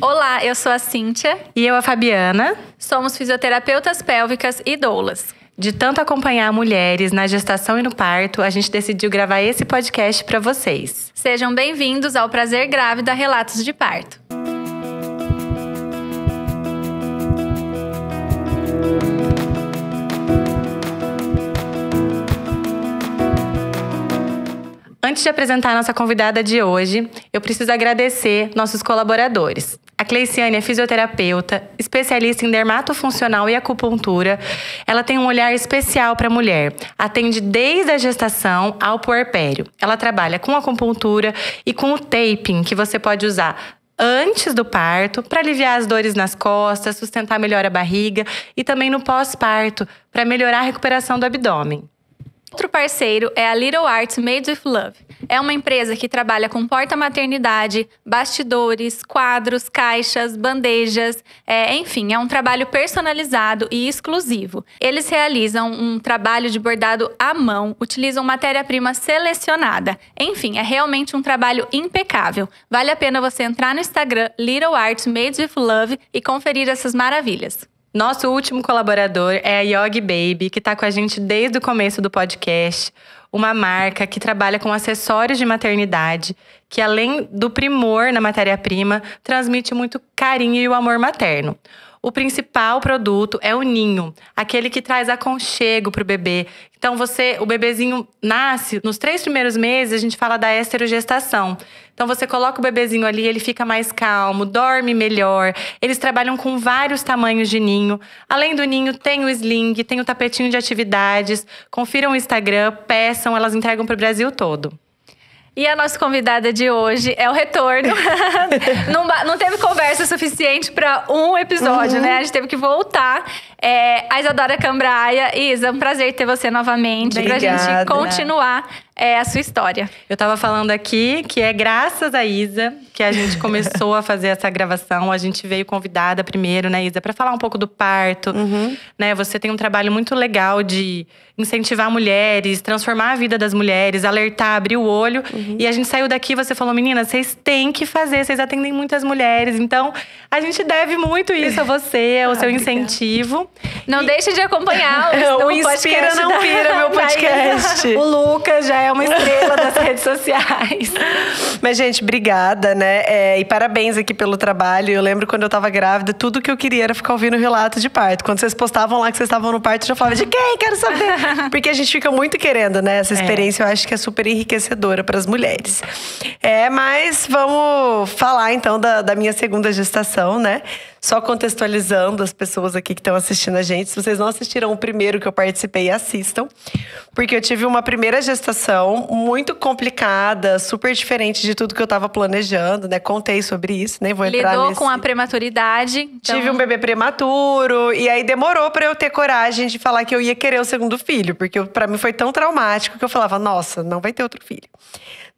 Olá, eu sou a Cíntia. E eu, a Fabiana. Somos fisioterapeutas pélvicas e doulas. De tanto acompanhar mulheres na gestação e no parto, a gente decidiu gravar esse podcast para vocês. Sejam bem-vindos ao Prazer Grávida Relatos de Parto. Antes de apresentar a nossa convidada de hoje, eu preciso agradecer nossos colaboradores. A Cleiciane é fisioterapeuta, especialista em dermatofuncional e acupuntura. Ela tem um olhar especial para a mulher. Atende desde a gestação ao puerpério. Ela trabalha com acupuntura e com o taping, que você pode usar antes do parto, para aliviar as dores nas costas, sustentar melhor a barriga e também no pós-parto, para melhorar a recuperação do abdômen. Outro parceiro é a Little Arts Made with Love. É uma empresa que trabalha com porta-maternidade, bastidores, quadros, caixas, bandejas, enfim, é um trabalho personalizado e exclusivo. Eles realizam um trabalho de bordado à mão, utilizam matéria-prima selecionada. Enfim, é realmente um trabalho impecável. Vale a pena você entrar no Instagram Little Arts Made with Love e conferir essas maravilhas. Nosso último colaborador é a Yogi Baby, que está com a gente desde o começo do podcast. Uma marca que trabalha com acessórios de maternidade, que além do primor na matéria-prima, transmite muito carinho e o amor materno. O principal produto é o ninho, aquele que traz aconchego para o bebê. Então, o bebezinho nasce, nos 3 primeiros meses, a gente fala da esterogestação. Então, você coloca o bebezinho ali, ele fica mais calmo, dorme melhor. Eles trabalham com vários tamanhos de ninho. Além do ninho, tem o sling, tem o tapetinho de atividades. Confiram o Instagram, peçam, elas entregam para o Brasil todo. E a nossa convidada de hoje é o retorno. Não teve conversa suficiente para um episódio, né? A gente teve que voltar. A Isadora Cambraia. Isa, é um prazer ter você novamente. Obrigada. Pra gente continuar a sua história. Eu tava falando aqui que é graças a Isa que a gente começou a fazer essa gravação. A gente veio convidada primeiro, né, Isa, para falar um pouco do parto. Né, você tem um trabalho muito legal de incentivar mulheres, transformar a vida das mulheres, alertar, abrir o olho. E a gente saiu daqui, você falou, meninas, vocês têm que fazer, vocês atendem muitas mulheres. Então, a gente deve muito isso a você, ao seu incentivo. Não deixe de acompanhar o Inspira Não Pira, meu podcast. O Lucas já é uma estrela das redes sociais. Mas, gente, obrigada, né? E parabéns aqui pelo trabalho. Eu lembro quando eu tava grávida, tudo que eu queria era ficar ouvindo relato de parto. Quando vocês postavam lá que vocês estavam no parto, eu já falava, de quem? Quero saber. Porque a gente fica muito querendo, né? Essa experiência eu acho que é super enriquecedora para as mulheres. Mas vamos falar então da minha segunda gestação, né? Só contextualizando as pessoas aqui que estão assistindo a gente. Se vocês não assistiram o primeiro que eu participei, assistam. Porque eu tive uma primeira gestação muito complicada, super diferente de tudo que eu estava planejando, né? Contei sobre isso, nem vou entrar Lidou com a prematuridade. Então... Tive um bebê prematuro. E aí demorou para eu ter coragem de falar que eu ia querer o segundo filho. Porque para mim foi tão traumático que eu falava, nossa, não vai ter outro filho.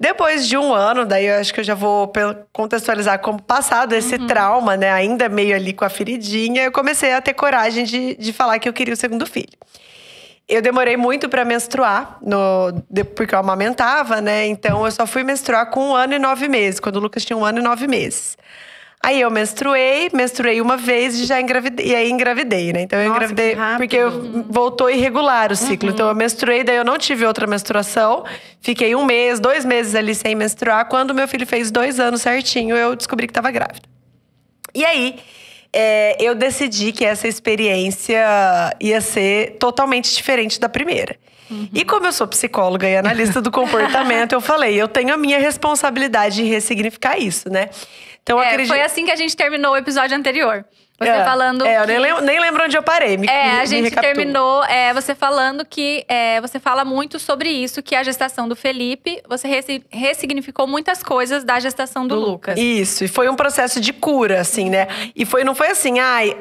Depois de 1 ano, daí eu acho que eu já vou contextualizar como passado esse trauma, né? Ainda meio ali com a feridinha, eu comecei a ter coragem de falar que eu queria o segundo filho. Eu demorei muito para menstruar, porque eu amamentava, né? Então eu só fui menstruar com 1 ano e 9 meses, quando o Lucas tinha 1 ano e 9 meses. Aí eu menstruei uma vez e já engravidei, e aí engravidei, né? Então eu engravidei porque voltou irregular o ciclo. Então eu menstruei, daí eu não tive outra menstruação. Fiquei 1 mês, 2 meses ali sem menstruar. Quando meu filho fez 2 anos certinho, eu descobri que estava grávida. E aí, eu decidi que essa experiência ia ser totalmente diferente da primeira. E como eu sou psicóloga e analista do comportamento, eu falei, eu tenho a minha responsabilidade de ressignificar isso, né? Então, foi assim que a gente terminou o episódio anterior. Você falando. Eu nem lembro onde eu parei. A gente terminou você falando que você fala muito sobre isso, que a gestação do Felipe, você ressignificou muitas coisas da gestação do Lucas. Isso, e foi um processo de cura, assim, né? E não foi assim,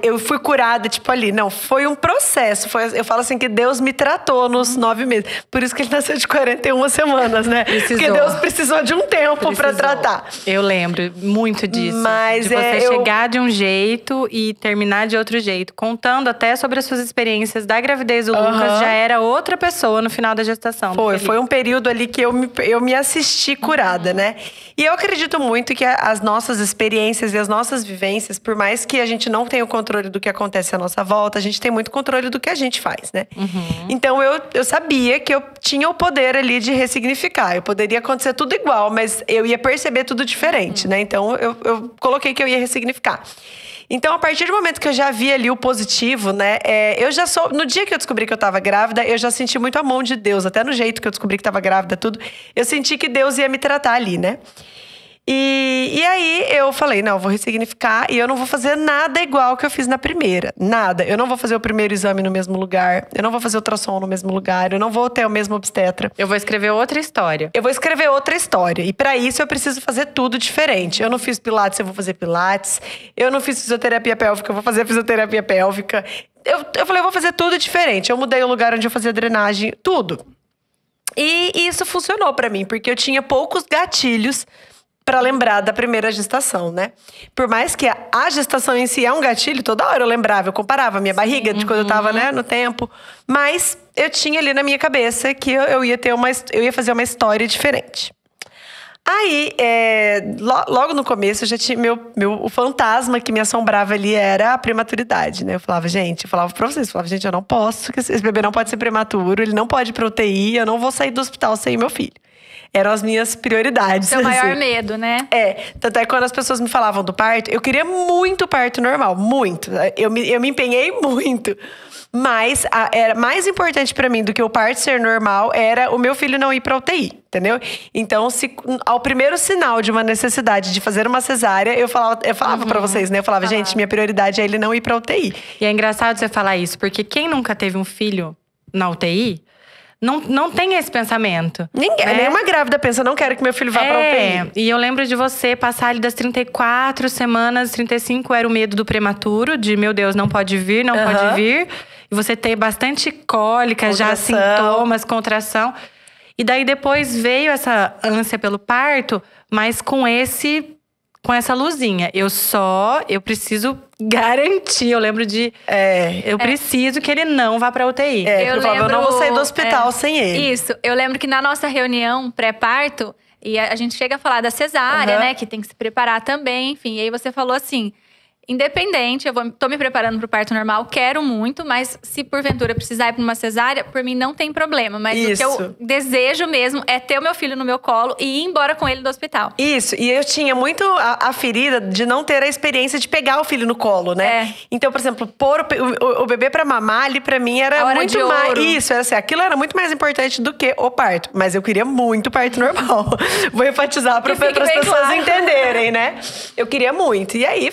eu fui curada, tipo ali. Não, foi um processo. Eu falo assim que Deus me tratou nos 9 meses. Por isso que ele nasceu de 41 semanas, né? Porque Deus precisou de um tempo pra tratar. Eu lembro muito disso. Mas de você chegar de um jeito e e terminar de outro jeito, contando até sobre as suas experiências da gravidez do Lucas, já era outra pessoa no final da gestação. Foi um período ali que eu me assisti curada, né? E eu acredito muito que as nossas experiências e as nossas vivências, por mais que a gente não tenha o controle do que acontece à nossa volta, a gente tem muito controle do que a gente faz, né? Então eu sabia que eu tinha o poder ali de ressignificar. Eu poderia acontecer tudo igual, mas eu ia perceber tudo diferente, né? Então eu coloquei que eu ia ressignificar. Então, a partir do momento que eu já vi ali o positivo, né? No dia que eu descobri que eu tava grávida, eu já senti muito a mão de Deus. Até no jeito que eu descobri que tava grávida, tudo. Eu senti que Deus ia me tratar ali, né? E aí eu falei, não, eu vou ressignificar e eu não vou fazer nada igual que eu fiz na primeira. Nada. Eu não vou fazer o primeiro exame no mesmo lugar. Eu não vou fazer ultrassom no mesmo lugar. Eu não vou ter o mesmo obstetra. Eu vou escrever outra história. Eu vou escrever outra história. E pra isso eu preciso fazer tudo diferente. Eu não fiz pilates, eu vou fazer pilates. Eu não fiz fisioterapia pélvica, eu vou fazer fisioterapia pélvica. Eu falei, eu vou fazer tudo diferente. Eu mudei o lugar onde eu fazia drenagem, tudo. E isso funcionou pra mim, porque eu tinha poucos gatilhos pra lembrar da primeira gestação, né? Por mais que a gestação em si é um gatilho, toda hora eu lembrava, eu comparava a minha barriga de quando eu tava, né, no tempo. Mas eu tinha ali na minha cabeça que eu ia fazer uma história diferente. Aí, logo no começo, eu já tinha o fantasma que me assombrava ali era a prematuridade, né? Eu falava pra vocês, gente, eu não posso, esse bebê não pode ser prematuro, ele não pode ir pra UTI, eu não vou sair do hospital sem meu filho. Eram as minhas prioridades. Seu maior medo, né? Tanto é que quando as pessoas me falavam do parto, eu queria muito parto normal, muito. Eu me empenhei muito. Mas era mais importante pra mim do que o parto ser normal era o meu filho não ir pra UTI, entendeu? Então, ao primeiro sinal de uma necessidade de fazer uma cesárea, eu falava pra vocês, né? Eu falava, gente, minha prioridade é ele não ir pra UTI. E é engraçado você falar isso, porque quem nunca teve um filho na UTI… Não tem esse pensamento. Ninguém, né? Nenhuma grávida pensa, não quero que meu filho vá pra UTI. E eu lembro de você passar ali das 34 semanas, 35 era o medo do prematuro, de meu Deus, não pode vir, não pode vir. E você ter bastante cólica, já sintomas, contração. E daí depois veio essa ânsia pelo parto, mas com essa luzinha. Eu preciso garantir. Eu lembro de… eu preciso que ele não vá pra UTI. Eu não vou sair do hospital sem ele. Isso. Eu lembro que na nossa reunião pré-parto, e a gente chega a falar da cesárea, né? Que tem que se preparar também, enfim. E aí você falou assim… Independente, tô me preparando pro parto normal, quero muito, mas se porventura precisar ir pra uma cesárea, por mim não tem problema. Mas o que eu desejo mesmo é ter o meu filho no meu colo e ir embora com ele do hospital. Isso, e eu tinha muito a ferida de não ter a experiência de pegar o filho no colo, né? Então, por exemplo, pôr o bebê pra mamar ali pra mim era muito mais… Isso, era assim, aquilo era muito mais importante do que o parto. Mas eu queria muito parto normal. Vou enfatizar para as pessoas entenderem, né? Eu queria muito. E aí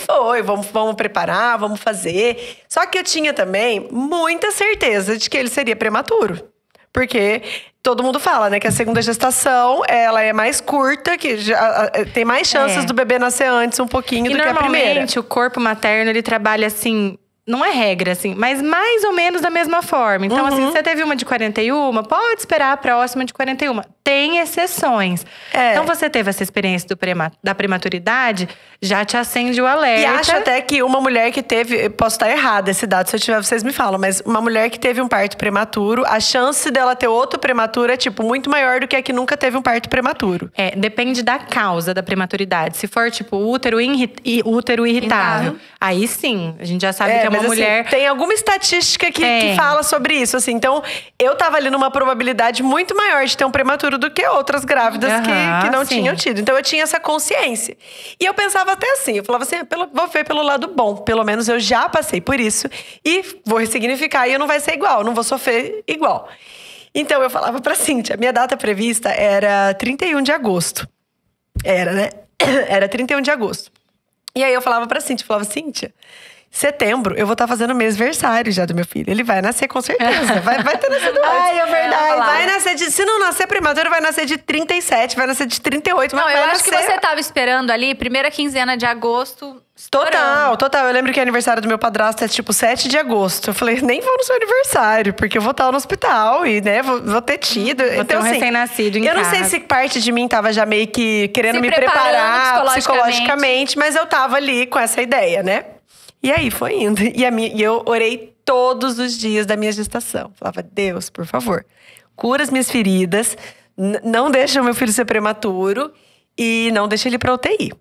vamos preparar, vamos fazer. Só que eu tinha também muita certeza de que ele seria prematuro. Porque todo mundo fala, né, que a segunda gestação, ela é mais curta, que já tem mais chances do bebê nascer antes um pouquinho do que a primeira. Normalmente, o corpo materno, ele trabalha assim… Não é regra, assim, mas mais ou menos da mesma forma. Então, assim, se você teve uma de 41, pode esperar a próxima de 41. Tem exceções. Então, você teve essa experiência da prematuridade, já te acende o alerta. E acho até que uma mulher que teve… Posso estar errada esse dado, se eu tiver, vocês me falam. Mas uma mulher que teve um parto prematuro, a chance dela ter outro prematuro é, tipo, muito maior do que a que nunca teve um parto prematuro. Depende da causa da prematuridade. Se for, tipo, útero irritável, aí sim, a gente já sabe que é uma mulher… Assim, tem alguma estatística que fala sobre isso, assim. Então, eu tava ali numa probabilidade muito maior de ter um prematuro do que outras grávidas que não tinham tido. Então, eu tinha essa consciência. E eu pensava até assim, eu falava assim, vou ver pelo lado bom. Pelo menos eu já passei por isso. E vou ressignificar e não vai ser igual, não vou sofrer igual. Então, eu falava pra Cíntia, minha data prevista era 31 de agosto. Era, né? Era 31 de agosto. E aí, eu falava pra Cíntia, Cíntia… Setembro, eu vou estar fazendo o mêsversário já do meu filho. Ele vai nascer com certeza. Vai ter nascido antes. Ai, é verdade. Vai nascer se não nascer prematuro, vai nascer de 37, vai nascer de 38. Não, mas eu vai acho que você tava esperando ali, primeira quinzena de agosto. Total. Eu lembro que o aniversário do meu padrasto é tipo 7 de agosto. Eu falei, nem vou no seu aniversário, porque eu vou estar no hospital e, né, vou ter tido. Vou ter um recém-nascido em casa. Eu não sei se parte de mim tava já meio que querendo me preparar psicologicamente, mas eu tava ali com essa ideia, né? E aí foi indo. E eu orei todos os dias da minha gestação. Falava, Deus, por favor, cura as minhas feridas, não deixa o meu filho ser prematuro e não deixa ele ir pra UTI.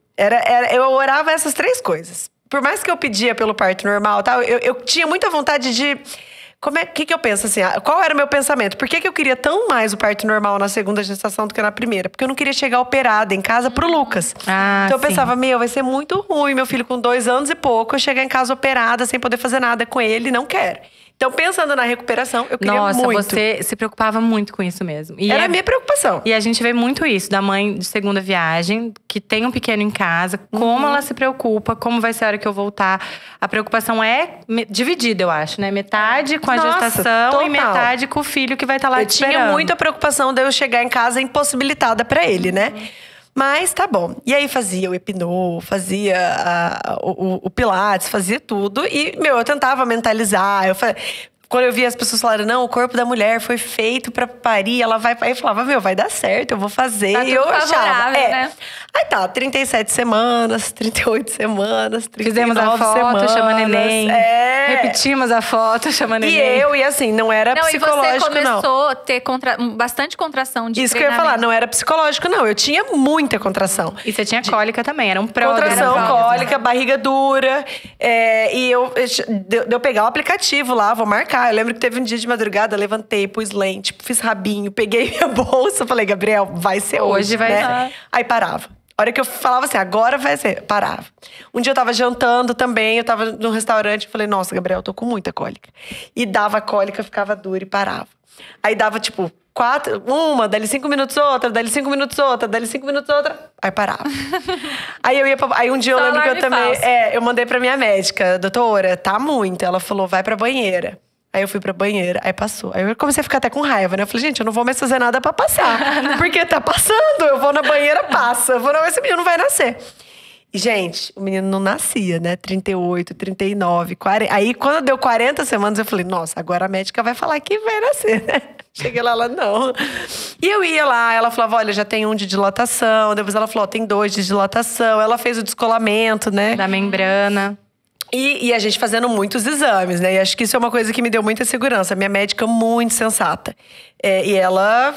Eu orava essas 3 coisas. Por mais que eu pedia pelo parto normal, tal, eu tinha muita vontade de… que eu penso assim? Qual era o meu pensamento? Por que eu queria tão mais o parto normal na segunda gestação do que na primeira? Porque eu não queria chegar operada em casa pro Lucas. Então eu pensava, vai ser muito ruim, meu filho com 2 anos e pouco, eu chegar em casa operada, sem poder fazer nada com ele, não quero. Então, pensando na recuperação, eu queria muito. Nossa, você se preocupava muito com isso mesmo. Era a minha preocupação. E a gente vê muito isso, da mãe de segunda viagem, que tem um pequeno em casa. Como ela se preocupa, como vai ser a hora que eu voltar. A preocupação é dividida, eu acho, né? Metade com a gestação total. E metade com o filho que vai estar lá te esperando. Eu tinha muita preocupação de eu chegar em casa impossibilitada pra ele, né? Mas tá bom. E aí fazia o Epinô, fazia o Pilates, fazia tudo. E, eu tentava mentalizar. Quando eu via as pessoas falarem, não, o corpo da mulher foi feito pra parir, ela vai… Aí eu falava, vai dar certo, eu vou fazer. Tá e eu achava. Né? Aí tá, 37 semanas, 38 semanas, 39 Fizemos a foto, semanas. chama neném. Repetimos a foto, chama neném. E assim, não era psicológico, não. E você começou a ter bastante contração de Isso que eu ia falar, não era psicológico, não. Eu tinha muita contração. E você tinha cólica também, era um programa. Contração, cólica, barriga dura. E eu pegar o aplicativo lá, vou marcar. Eu lembro que teve um dia de madrugada, levantei, pus lente, fiz rabinho, peguei minha bolsa, falei, Gabriel, vai ser hoje, vai né? dar. Aí parava. A hora que eu falava assim, agora vai ser, parava. Um dia eu tava jantando também, eu tava num restaurante, falei, nossa, Gabriel, eu tô com muita cólica. E dava cólica, ficava dura e parava. Aí dava, tipo, 4, uma, dali 5 minutos outra, dali 5 minutos outra, dali 5 minutos outra, aí parava. Aí um dia eu lembro que eu também, eu mandei pra minha médica, doutora, tá muito. Ela falou, vai pra banheira. Aí eu fui pra banheira, aí passou. Aí eu comecei a ficar até com raiva, né? Eu falei, gente, eu não vou mais fazer nada pra passar. Porque tá passando, eu vou na banheira, passa. Eu vou, não, esse menino não vai nascer. E, gente, o menino não nascia, né? 38, 39, 40. Aí, quando deu 40 semanas, eu falei, nossa, agora a médica vai falar que vai nascer, né? Cheguei lá, ela não. E eu ia lá, ela falava, olha, já tem 1 de dilatação. Depois ela falou, tem 2 de dilatação. Ela fez o descolamento, né? Da membrana. E a gente fazendo muitos exames, né? E acho que isso é uma coisa que me deu muita segurança. Minha médica muito sensata. E ela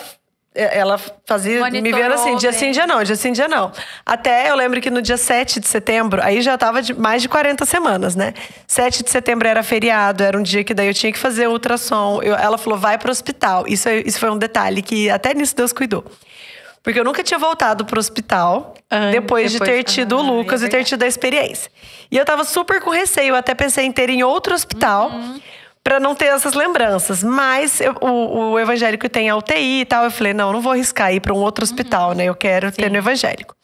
fazia, monitorou, me vendo assim, dia sim, dia não, dia sim, dia não. Até eu lembro que no dia 7 de setembro, aí já tava de mais de 40 semanas, né? 7 de setembro era feriado, era um dia que daí eu tinha que fazer ultrassom. Ela falou, vai pro hospital. Isso foi um detalhe que até nisso Deus cuidou. Porque eu nunca tinha voltado pro hospital depois de ter tido o Lucas e ter tido a experiência. E eu tava super com receio, eu até pensei em ter em outro hospital pra não ter essas lembranças. Mas o evangélico tem a UTI e tal. Eu falei, não vou arriscar ir pra um outro hospital, né? Eu quero ter no evangélico.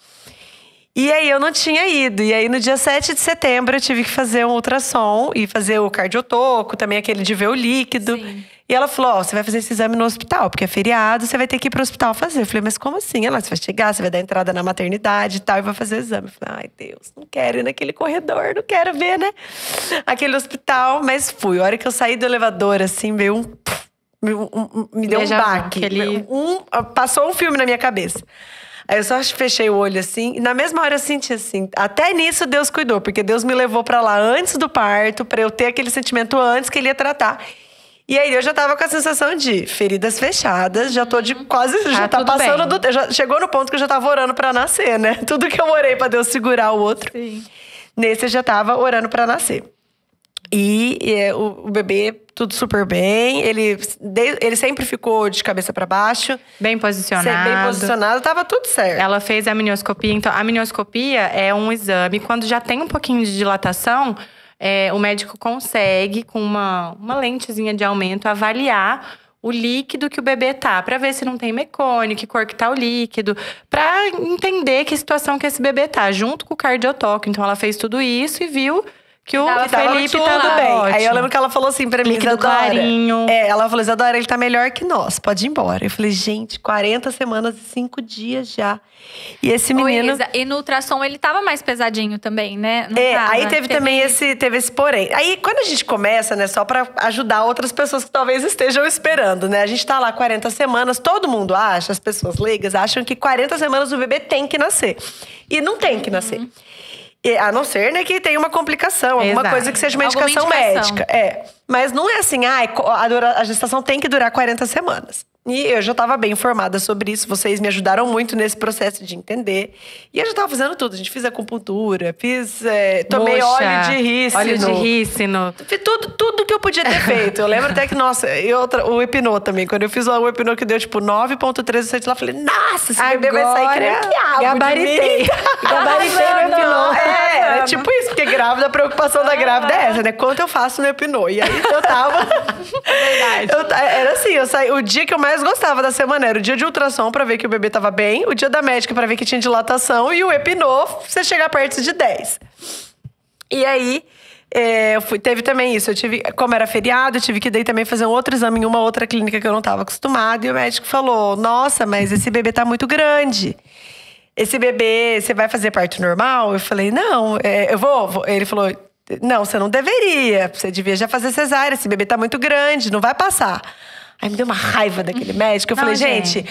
E aí eu não tinha ido. E aí no dia 7 de setembro eu tive que fazer um ultrassom e fazer o cardiotoco, também aquele de ver o líquido. Sim. E ela falou, você vai fazer esse exame no hospital, porque é feriado, você vai ter que ir pro hospital fazer. Eu falei, mas como assim? Ela, você vai chegar, você vai dar entrada na maternidade e tal, e vai fazer o exame. Eu falei, ai Deus, não quero ir naquele corredor, não quero ver, né? Aquele hospital, mas fui. A hora que eu saí do elevador, assim, veio me deu um baque. Passou um filme na minha cabeça. Aí eu só fechei o olho assim, e na mesma hora eu senti assim, até nisso Deus cuidou, porque Deus me levou pra lá antes do parto, pra eu ter aquele sentimento antes que ele ia tratar. E aí eu já tava com a sensação de feridas fechadas, já tô de quase, já tá passando já chegou no ponto que eu já tava orando pra nascer, né? Tudo que eu orei pra Deus segurar o outro. Sim. Nesse eu já tava orando pra nascer. E o bebê, tudo super bem. Ele sempre ficou de cabeça pra baixo. Bem posicionado. Tava tudo certo. Ela fez a amnioscopia. Então, a amnioscopia é um exame. Quando já tem um pouquinho de dilatação, o médico consegue, com uma lentezinha de aumento, avaliar o líquido que o bebê tá. Pra ver se não tem mecônio, que cor que tá o líquido. Pra entender que situação que esse bebê tá. Junto com o cardiotoco. Então, ela fez tudo isso e viu que o Felipe tá tudo bem. Aí eu lembro que ela falou assim pra mim, líquido clarinho. Ela falou, Isadora, ele tá melhor que nós, pode ir embora. Eu falei, gente, 40 semanas e 5 dias já. E esse menino… Isa, e no ultrassom ele tava mais pesadinho também, né? Não tava? Aí teve também esse porém. Aí quando a gente começa, né, só pra ajudar outras pessoas que talvez estejam esperando, né? A gente tá lá 40 semanas, todo mundo acha, as pessoas leigas acham que 40 semanas o bebê tem que nascer. E não tem que nascer. A não ser, né, que tenha uma complicação, alguma Exato. coisa que seja uma Alguma indicação indicação. médica. Mas não é assim, a gestação tem que durar 40 semanas. E eu já estava bem informada sobre isso. Vocês me ajudaram muito nesse processo de entender. E eu já estava fazendo tudo. A gente fez acupuntura, tomei Moxa, óleo de rícino. Óleo de rícino. Fiz tudo que eu podia ter feito. Eu lembro até que, nossa, o Epinô também. Quando eu fiz o Epinô que deu, tipo, 9,13, eu saí de lá, falei, nossa, esse bebê vai sair crequiado. Gabaritei. Gabaritei no Epinô. É tipo isso, porque grávida, a preocupação da grávida é essa, né? Quanto eu faço no Epinô? E aí eu tava. Verdade. Era assim, eu saí. O dia que eu mais gostava da semana era o dia de ultrassom pra ver que o bebê tava bem, o dia da médica pra ver que tinha dilatação e o Epinô, você chegar perto de 10. E aí, teve também isso. Como era feriado, eu tive que daí também fazer um outro exame em uma outra clínica que eu não tava acostumada. E o médico falou: nossa, mas esse bebê tá muito grande. Esse bebê, você vai fazer parto normal? Eu falei, não, eu vou. Ele falou, não, você não deveria. Você devia já fazer cesárea. Esse bebê tá muito grande, não vai passar. Aí me deu uma raiva daquele médico. Eu falei, gente,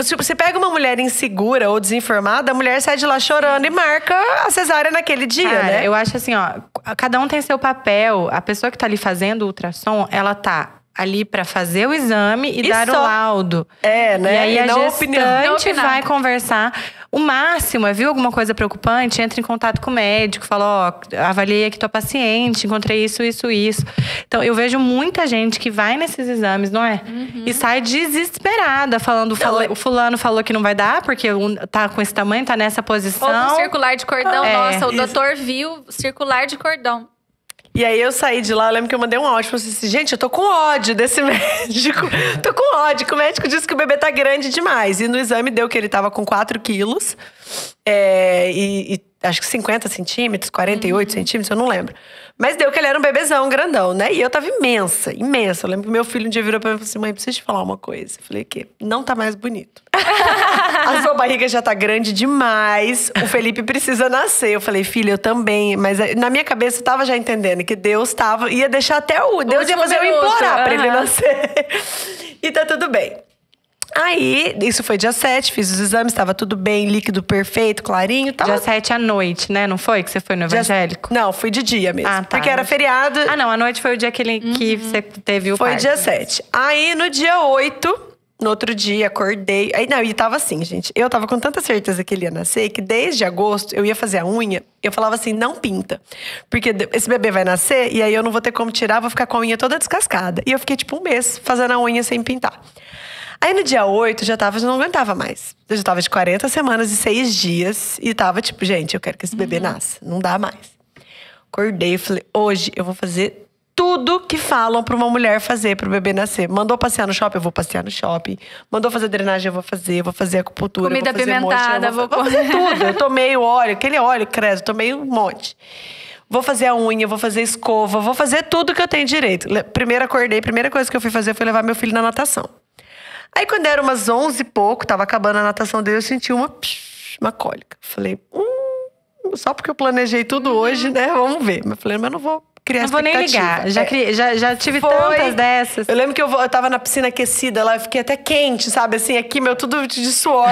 se você pega uma mulher insegura ou desinformada, a mulher sai de lá chorando e marca a cesárea naquele dia, Cara, né? eu acho assim, ó, cada um tem seu papel. A pessoa que tá ali fazendo o ultrassom, ela tá ali pra fazer o exame e dar só. o laudo. É, né? E aí a não gestante opinar. vai conversar. O máximo, viu alguma coisa preocupante, entra em contato com o médico, fala, ó, avaliei aqui tua paciente, encontrei isso. Então, eu vejo muita gente que vai nesses exames, não é? E sai desesperada, falando, o fulano falou que não vai dar, porque tá com esse tamanho, tá nessa posição. Ou com circular de cordão. Nossa, o isso. doutor viu circular de cordão. E aí eu saí de lá, eu lembro que eu mandei um áudio, falei assim, gente, eu tô com ódio desse médico. Tô com ódio, que o médico disse que o bebê tá grande demais. E no exame deu que ele tava com 4 quilos. E acho que 50 centímetros, 48 centímetros, eu não lembro. Mas deu que ele era um bebezão, grandão, né? E eu tava imensa. Eu lembro que meu filho um dia virou pra mim e falou assim, mãe, preciso te falar uma coisa. Eu falei, o quê? Não tá mais bonito. A sua barriga já tá grande demais. O Felipe precisa nascer. Eu falei, filha, eu também. Mas na minha cabeça eu tava já entendendo que Deus ia deixar até Deus ia fazer eu implorar pra ele nascer. E tá tudo bem. Aí, isso foi dia 7, fiz os exames, tava tudo bem, líquido perfeito, clarinho e tal. Dia 7 à noite, né? Não foi que você foi no evangélico? Não, fui de dia mesmo. Ah, tá. Porque era feriado. Ah, não, à noite foi o dia que você teve o Foi parto. dia 7. Aí, no dia 8, no outro dia, acordei. Aí, não, e tava assim, gente. Eu tava com tanta certeza que ele ia nascer, que desde agosto eu ia fazer a unha. Eu falava assim, não pinta. Porque esse bebê vai nascer e aí eu não vou ter como tirar, vou ficar com a unha toda descascada. E eu fiquei tipo um mês fazendo a unha sem pintar. Aí no dia 8, já não aguentava mais. Eu já tava de 40 semanas e 6 dias. E tava tipo, gente, eu quero que esse bebê nasça. Não dá mais. Acordei e falei, hoje eu vou fazer tudo que falam pra uma mulher fazer pro bebê nascer. Mandou passear no shopping, eu vou passear no shopping. Mandou fazer drenagem, eu vou fazer acupuntura. Comida eu vou fazer apimentada, vou fazer tudo. Eu tomei o óleo, aquele óleo, credo, tomei um monte. Vou fazer a unha, vou fazer escova, vou fazer tudo que eu tenho direito. Primeiro acordei, a primeira coisa que eu fui fazer foi levar meu filho na natação. Aí, quando era umas 11 e pouco, tava acabando a natação dele, eu senti uma cólica. Falei, só porque eu planejei tudo hoje, né? Vamos ver. Mas falei, mas não vou criar expectativa. Não vou nem ligar. Já tive tantas dessas. Eu lembro que eu tava na piscina aquecida lá, eu fiquei até quente, sabe? Assim, aqui, meu tudo de suor.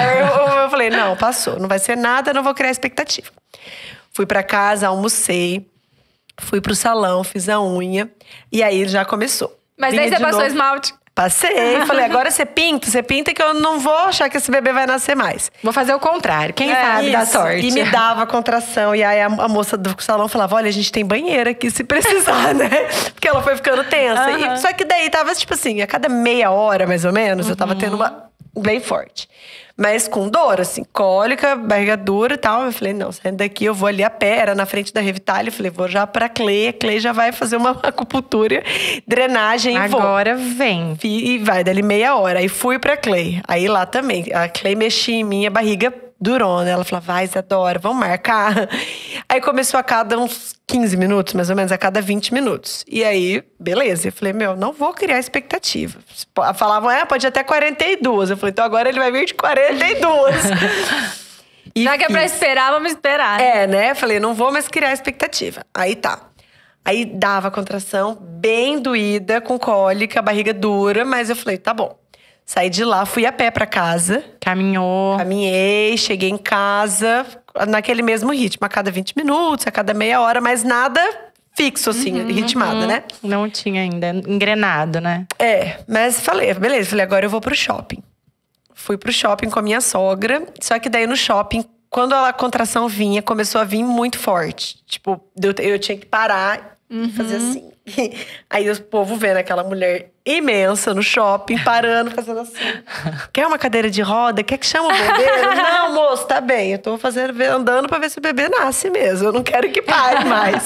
Eu falei, não, passou. Não vai ser nada, não vou criar expectativa. Fui pra casa, almocei. Fui pro salão, fiz a unha. E aí, já começou. Mas aí você passou esmalte? Passei, falei, agora você pinta que eu não vou achar que esse bebê vai nascer mais. Vou fazer o contrário, quem sabe dá sorte. E me dava contração, e aí a moça do salão falava, olha, a gente tem banheiro aqui se precisar, né? Porque ela foi ficando tensa. E, só que daí tava tipo assim, a cada meia hora mais ou menos, eu tava tendo uma bem forte. Mas com dor, assim, cólica, barriga dura e tal. Eu falei, não, saindo daqui eu vou ali a pé. Era na frente da Revitale. Eu falei, vou já pra Clay. A Clay já vai fazer uma acupuntura, drenagem e vou. Agora vem. E vai, dali meia hora. Aí fui pra Clay. Aí lá também. A Clay mexia em mim, a barriga durou, né? Ela falou, vai, Isadora, vamos marcar. Aí começou a cada uns 15 minutos, mais ou menos, a cada 20 minutos. E aí, beleza. Eu falei, não vou criar expectativa. Falavam, pode ir até 42. Eu falei, então agora ele vai vir de 42. Já que é pra esperar, vamos esperar. Né? Falei, não vou mais criar expectativa. Aí tá. Aí dava contração, bem doída, com cólica, barriga dura. Mas eu falei, tá bom. Saí de lá, fui a pé pra casa. Caminhou. Caminhei, cheguei em casa. naquele mesmo ritmo, a cada 20 minutos, a cada meia hora, mas nada fixo, assim, ritmado, né? Não tinha ainda, engrenado, né? Mas falei, beleza, falei, agora eu vou pro shopping. Fui pro shopping com a minha sogra, só que daí no shopping, quando a contração vinha, começou a vir muito forte. Tipo, eu tinha que parar e fazer assim. Aí o povo vendo aquela mulher imensa no shopping, parando, fazendo assim. Quer uma cadeira de roda? Quer que chame o bebê? Não, moço, tá bem. Eu tô andando pra ver se o bebê nasce mesmo. Eu não quero que pare mais.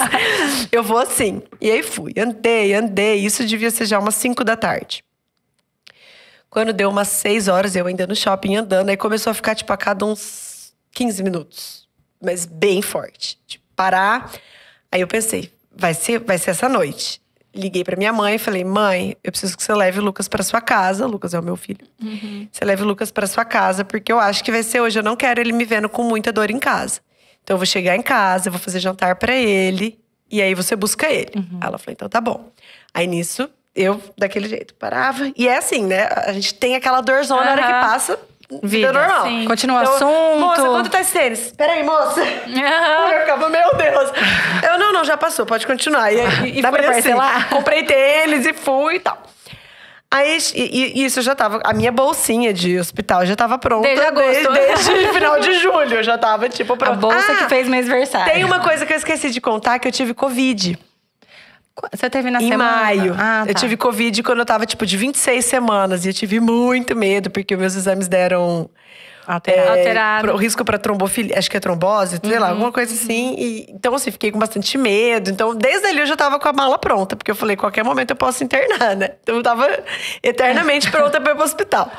Eu vou assim. E aí fui. Andei. Isso devia ser já umas 5 da tarde. Quando deu umas 6 horas, eu ainda no shopping andando. Aí começou a ficar, tipo, a cada uns 15 minutos. Mas bem forte. Tipo, parar. Aí eu pensei, vai ser essa noite. Liguei pra minha mãe e falei, mãe, eu preciso que você leve o Lucas pra sua casa. O Lucas é o meu filho. Você leve o Lucas pra sua casa, porque eu acho que vai ser hoje. Eu não quero ele me vendo com muita dor em casa. Então eu vou chegar em casa, eu vou fazer jantar pra ele. E aí você busca ele. Ela falou, então tá bom. Aí nisso, eu daquele jeito parava. E é assim, né? A gente tem aquela dorzona na hora que passa. Vida normal. Sim. Continua o assunto. Moça, quanto tá esse tênis? Peraí, moça. Eu ficava, meu Deus. Eu, não, já passou, pode continuar. E Dá foi pra assim. parcelar? Comprei tênis e fui e tal. Aí, isso já tava… A minha bolsinha de hospital já tava pronta. Desde agosto. Desde final de julho. Eu já tava, tipo, pronta. A bolsa que fez meu aniversário. Tem uma coisa que eu esqueci de contar, que eu tive Covid. Você teve na Em semana? maio. Ah, tá. Eu tive Covid quando eu tava, tipo, de 26 semanas. E eu tive muito medo, porque meus exames deram… Alterado. O risco pra trombofilia, acho que é trombose, sei lá, alguma coisa assim. Então, assim, fiquei com bastante medo. Então, desde ali eu já tava com a mala pronta. Porque eu falei, qualquer momento eu posso internar, né? Então, eu tava eternamente pronta pra ir pro hospital.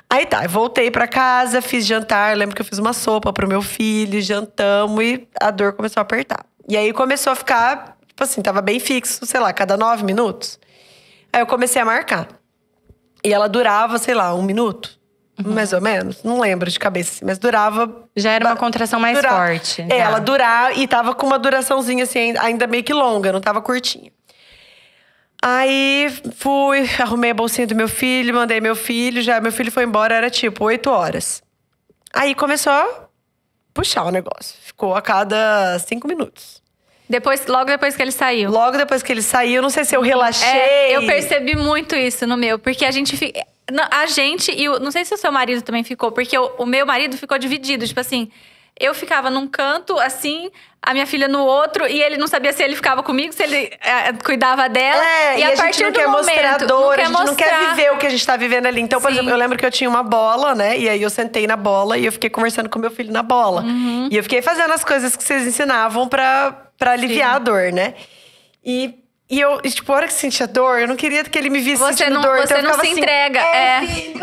Aí tá, eu voltei pra casa, fiz jantar. Lembro que eu fiz uma sopa pro meu filho, jantamos e a dor começou a apertar. E aí começou a ficar… Tipo assim, tava bem fixo, sei lá, cada 9 minutos. Aí eu comecei a marcar. E ela durava, sei lá, 1 minuto. Mais ou menos. Não lembro de cabeça, assim, mas durava… Já era uma contração mais forte. Já. Ela durava e tava com uma duraçãozinha, assim, ainda meio que longa. Não tava curtinha. Aí, fui, arrumei a bolsinha do meu filho, mandei meu filho. Já meu filho foi embora, era tipo 8 horas. Aí começou a puxar o negócio. Ficou a cada 5 minutos. Logo depois que ele saiu. Logo depois que ele saiu, não sei se eu relaxei. Eu percebi muito isso no meu. Porque a gente fica… A gente, e não sei se o seu marido também ficou, porque o meu marido ficou dividido. Tipo assim, eu ficava num canto, assim, a minha filha no outro, e ele não sabia se ele ficava comigo, se ele cuidava dela. E a gente não quer mostrar dor, a gente não quer viver o que a gente tá vivendo ali. Então, por exemplo, eu lembro que eu tinha uma bola, né? E aí eu sentei na bola e eu fiquei conversando com meu filho na bola. E eu fiquei fazendo as coisas que vocês ensinavam pra aliviar a dor, né? E eu, tipo, a hora que sentia dor, eu não queria que ele me visse sentindo dor. Você então não se assim, entrega. Filho.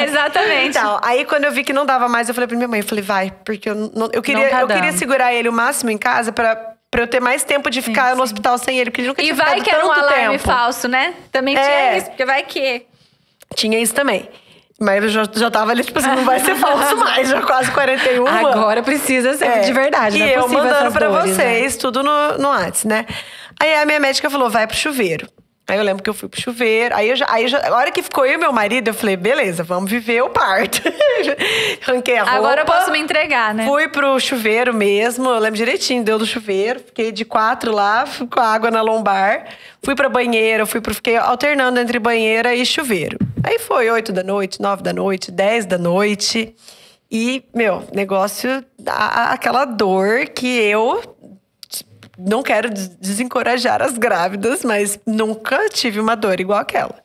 Exatamente. Então, aí quando eu vi que não dava mais, eu falei pra minha mãe, eu falei, vai, porque eu queria segurar ele o máximo em casa pra eu ter mais tempo de ficar no hospital sem ele, porque ele nunca tinha ficado tanto tempo. E vai que era um alarme falso, né? Também tinha isso, porque vai que… Tinha isso também. Mas eu já tava ali, tipo assim, não vai ser falso mais, já quase 41. Agora precisa ser de verdade, e não é eu possível mandando essas pra dores, vocês, tudo no Whats, né? Aí a minha médica falou, vai pro chuveiro. Aí eu lembro que eu fui pro chuveiro. Aí a hora que ficou eu e meu marido, eu falei, beleza, vamos viver o parto. Arranquei a roupa. Agora eu posso me entregar, né? Fui pro chuveiro mesmo, eu lembro direitinho, deu do chuveiro. Fiquei de 4 lá, fui com a água na lombar. Fui pra banheira, fiquei alternando entre banheira e chuveiro. Aí foi 8 da noite, 9 da noite, 10 da noite. E, meu, negócio… Aquela dor que eu… Não quero desencorajar as grávidas, mas nunca tive uma dor igual aquela.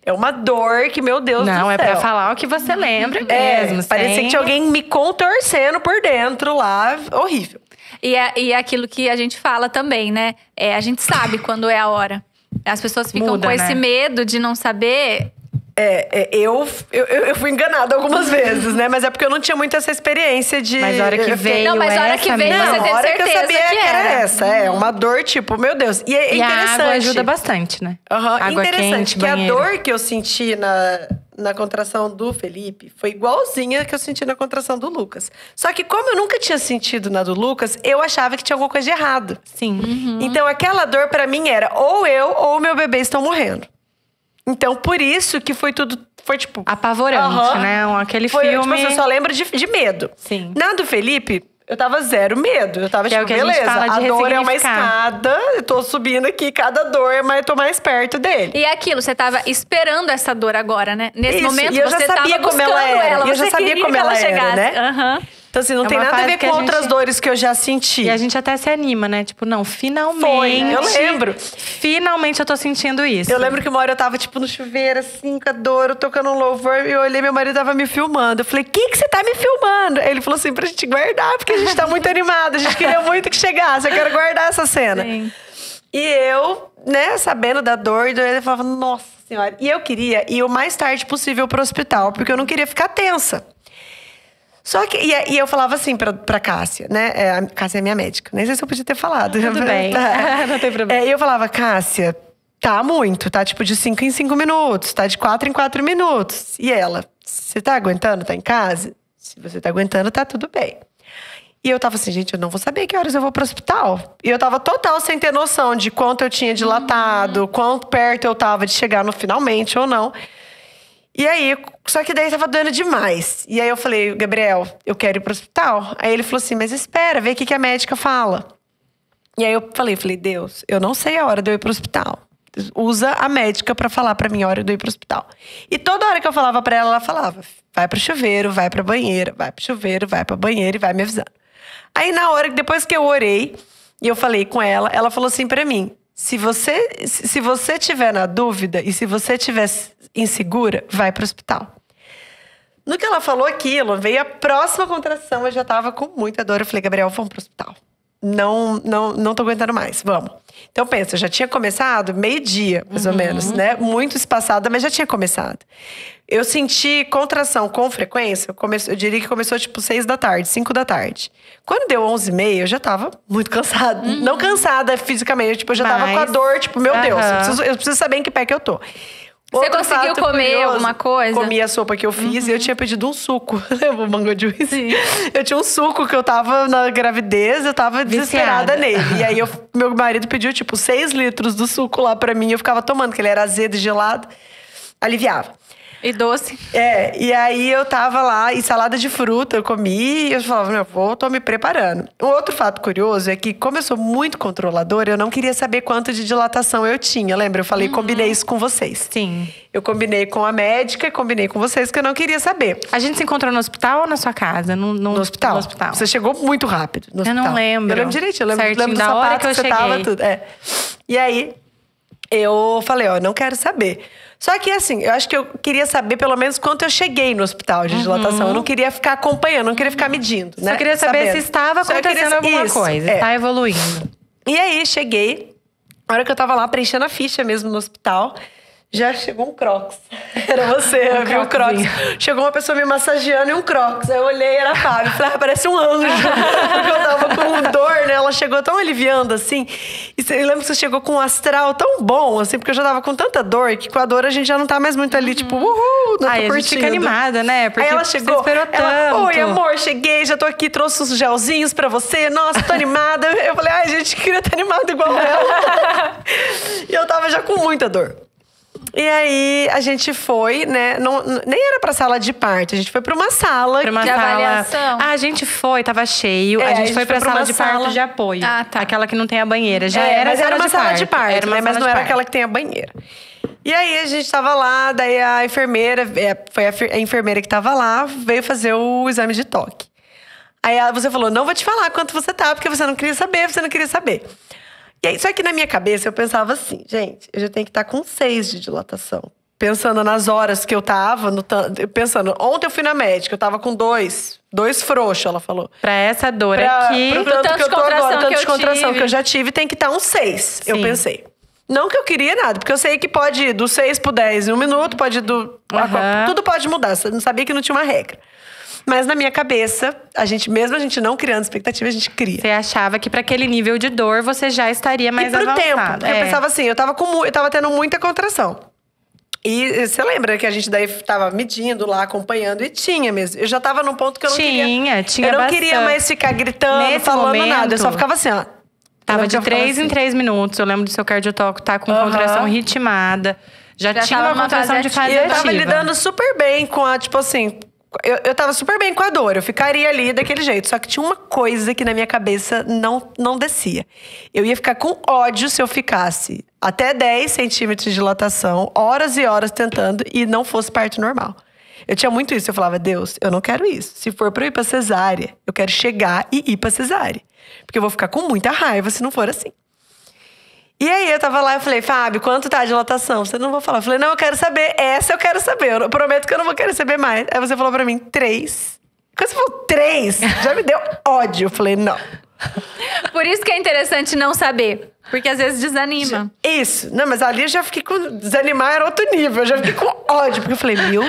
É uma dor que, meu Deus do céu. Não, é pra falar o que você lembra mesmo. Parecia que tinha alguém me contorcendo por dentro lá. Horrível. E é aquilo que a gente fala também, né? A gente sabe quando é a hora. As pessoas ficam com esse medo de não saber… Eu fui enganada algumas vezes, né? Mas é porque eu não tinha muito essa experiência de… Mas a hora que veio Não, mas a hora que veio você teve hora certeza que eu sabia que era essa. Uma dor, tipo, meu Deus. E é interessante. A água ajuda bastante, né? Água interessante, quente, que banheiro. a dor que eu senti na contração do Felipe foi igualzinha que eu senti na contração do Lucas. Só que como eu nunca tinha sentido na do Lucas, eu achava que tinha alguma coisa de errado. Sim. Então aquela dor pra mim era ou eu ou meu bebê estão morrendo. Então por isso que foi tipo… Apavorante, né? Aquele filme… Tipo, eu só lembro de medo. Sim. Na do Felipe… Eu tava zero medo. Eu tava Que é tipo, o que a gente beleza, fala de a dor é uma ressignificar. escada, eu tô subindo aqui, cada dor, mas eu tô mais perto dele. E aquilo, você tava esperando essa dor agora, né? Nesse Isso, momento e eu já você sabia tava como ela buscando era, ela. e eu já você sabia queria como que ela era, chegasse. né? Aham. Então, assim, não É tem uma nada a fase ver que com a outras gente- dores que eu já senti. E a gente até se anima, né? Tipo, não, finalmente. Foi, eu lembro. Finalmente eu tô sentindo isso. Eu lembro que uma hora eu tava, tipo, no chuveiro, assim, com a dor, eu tocando um louvor, e eu olhei, meu marido tava me filmando. Eu falei, que você tá me filmando? Aí ele falou assim, pra gente guardar, porque a gente tá muito animada, a gente queria muito que chegasse, eu quero guardar essa cena. Sim. E eu, né, sabendo da dor, eu falava, nossa senhora. E eu queria ir o mais tarde possível pro hospital, porque eu não queria ficar tensa. Só que, e eu falava assim pra Cássia, né? A Cássia é minha médica. Nem sei se eu podia ter falado. Tudo bem. Não tem problema. E eu falava, Cássia, tá muito, tá tipo de 5 em 5 minutos, tá de 4 em 4 minutos. E ela, você tá aguentando? Tá em casa? Se você tá aguentando, tá tudo bem. E eu tava assim, gente, eu não vou saber que horas eu vou pro hospital. E eu tava total sem ter noção de quanto eu tinha dilatado, quanto perto eu tava de chegar no finalmente ou não. E aí, só que daí tava doendo demais. E aí eu falei, Gabriel, eu quero ir pro hospital. Aí ele falou assim, mas espera, vê o que a médica fala. E aí eu falei, Deus, eu não sei a hora de eu ir pro hospital. Usa a médica pra falar pra mim a hora de eu ir pro hospital. E toda hora que eu falava pra ela, ela falava, vai pro chuveiro, vai pra banheira, vai pro chuveiro, vai pra banheira e vai me avisando. Aí na hora, depois que eu orei, e eu falei com ela, ela falou assim pra mim, se você tiver na dúvida e se você tiver insegura, vai pro hospital. No que ela falou aquilo, veio a próxima contração, eu já tava com muita dor. Eu falei, Gabriel, vamos pro hospital. Não tô aguentando mais, vamos. Então pensa, eu já tinha começado meio-dia, mais ou menos, né? Muito espaçada, mas já tinha começado. Eu senti contração com frequência, eu diria que começou tipo 6 da tarde, 5 da tarde. Quando deu 11h30, eu já tava muito cansada. Não cansada fisicamente, tipo, eu já tava com a dor, tipo, meu Deus, eu preciso saber em que pé que eu tô. Você conseguiu comer alguma coisa? Comi a sopa que eu fiz e eu tinha pedido um suco. Lembra o mango juice? Sim. Eu tinha um suco que eu tava na gravidez, eu tava desesperada nele. E aí meu marido pediu tipo 6 litros do suco lá pra mim. Eu ficava tomando, que ele era azedo e gelado. Aliviava. E doce. E aí eu tava lá, e salada de fruta eu comi, e eu falava, tô me preparando. Um outro fato curioso é que, como eu sou muito controladora, eu não queria saber quanto de dilatação eu tinha. Lembra? Eu falei, combinei isso com vocês. Sim. Eu combinei com a médica e combinei com vocês que eu não queria saber. A gente se encontrou no hospital ou na sua casa? No hospital. No hospital. Você chegou muito rápido no hospital. Eu não lembro. Eu lembro direito, eu lembro Certinho do da sapato hora que eu você cheguei. tava, tudo. E aí, eu falei, não quero saber. Só que assim, eu acho que eu queria saber pelo menos quanto eu cheguei no hospital de dilatação. Eu não queria ficar acompanhando, não queria ficar medindo, né? Só queria saber se estava acontecendo alguma coisa, tá evoluindo. E aí, cheguei. Na hora que eu tava lá preenchendo a ficha mesmo no hospital, já chegou um Crocs. Era você, eu vi o Crocs. Chegou uma pessoa me massageando e um Crocs. Aí eu olhei, era a Fábio. Falei, parece um anjo. Porque eu tava com dor, né? Ela chegou tão aliviando, assim. E eu lembro que você chegou com um astral tão bom, assim. Porque eu já tava com tanta dor, que com a dor a gente já não tá mais muito ali, tipo, uhul, não tô curtindo. A gente fica animada, né? Porque aí ela chegou, você esperou tanto. Oi, amor, cheguei, já tô aqui, trouxe os gelzinhos pra você. Nossa, tô animada. Eu falei, ai, gente, queria estar animada igual ela. E eu tava já com muita dor. E aí, a gente foi, né? Nem era pra sala de parto, a gente foi pra uma sala de avaliação. A gente foi, tava cheio. A gente foi pra sala de parto de apoio. Ah, tá. Aquela que não tem a banheira. Mas era uma sala de parto, né? Mas não era aquela que tem a banheira. E aí, a gente tava lá, daí a enfermeira, foi a enfermeira que tava lá, veio fazer o exame de toque. Aí você falou, não vou te falar quanto você tá, porque você não queria saber. E aí, só que na minha cabeça eu pensava assim, gente, eu já tenho que estar com 6 de dilatação. Pensando nas horas que eu tava, pensando, ontem eu fui na médica, eu tava com 2 frouxos, ela falou. Pra essa dor aqui. Pro tanto que eu tô agora, tanto de contração que eu já tive, tem que estar um 6, Sim. eu pensei. Não que eu queria nada, porque eu sei que pode ir do 6 pro 10 em 1 minuto, pode ir tudo pode mudar, eu não sabia que não tinha uma regra. Mas na minha cabeça, mesmo a gente não criando expectativa, a gente cria. Você achava que para aquele nível de dor você já estaria mais avançado. E pro tempo, porque eu pensava assim, eu tava tendo muita contração. E você lembra que a gente daí tava medindo lá, acompanhando, e tinha mesmo. Eu já tava num ponto que eu não queria. Tinha eu não bastante. queria mais ficar gritando, falando nada. Eu só ficava assim, ó. Tava de 3 em 3 minutos. Eu lembro do seu cardiotoco tá com contração ritmada. Já tinha uma contração de fase ativa. E eu ativa. tava lidando super bem com a, tipo assim, Eu tava super bem com a dor, eu ficaria ali daquele jeito. Só que tinha uma coisa que na minha cabeça não descia. Eu ia ficar com ódio se eu ficasse até 10 centímetros de dilatação, horas e horas tentando, e não fosse parto normal. Eu tinha muito isso, eu falava, Deus, eu não quero isso. Se for pra eu ir pra cesárea, eu quero chegar e ir pra cesárea. Porque eu vou ficar com muita raiva se não for assim. E aí eu tava lá, eu falei, Fábio, quanto tá a dilatação? Você não vai falar. Eu falei, não, eu quero saber. Essa eu quero saber. Eu prometo que eu não vou querer saber mais. Aí você falou pra mim, 3. Quando você falou 3, já me deu ódio. Eu falei, não. Por isso que é interessante não saber. Porque às vezes desanima. Isso. Não, mas ali eu já fiquei com… Desanimar era outro nível. Eu já fiquei com ódio. Porque eu falei, meu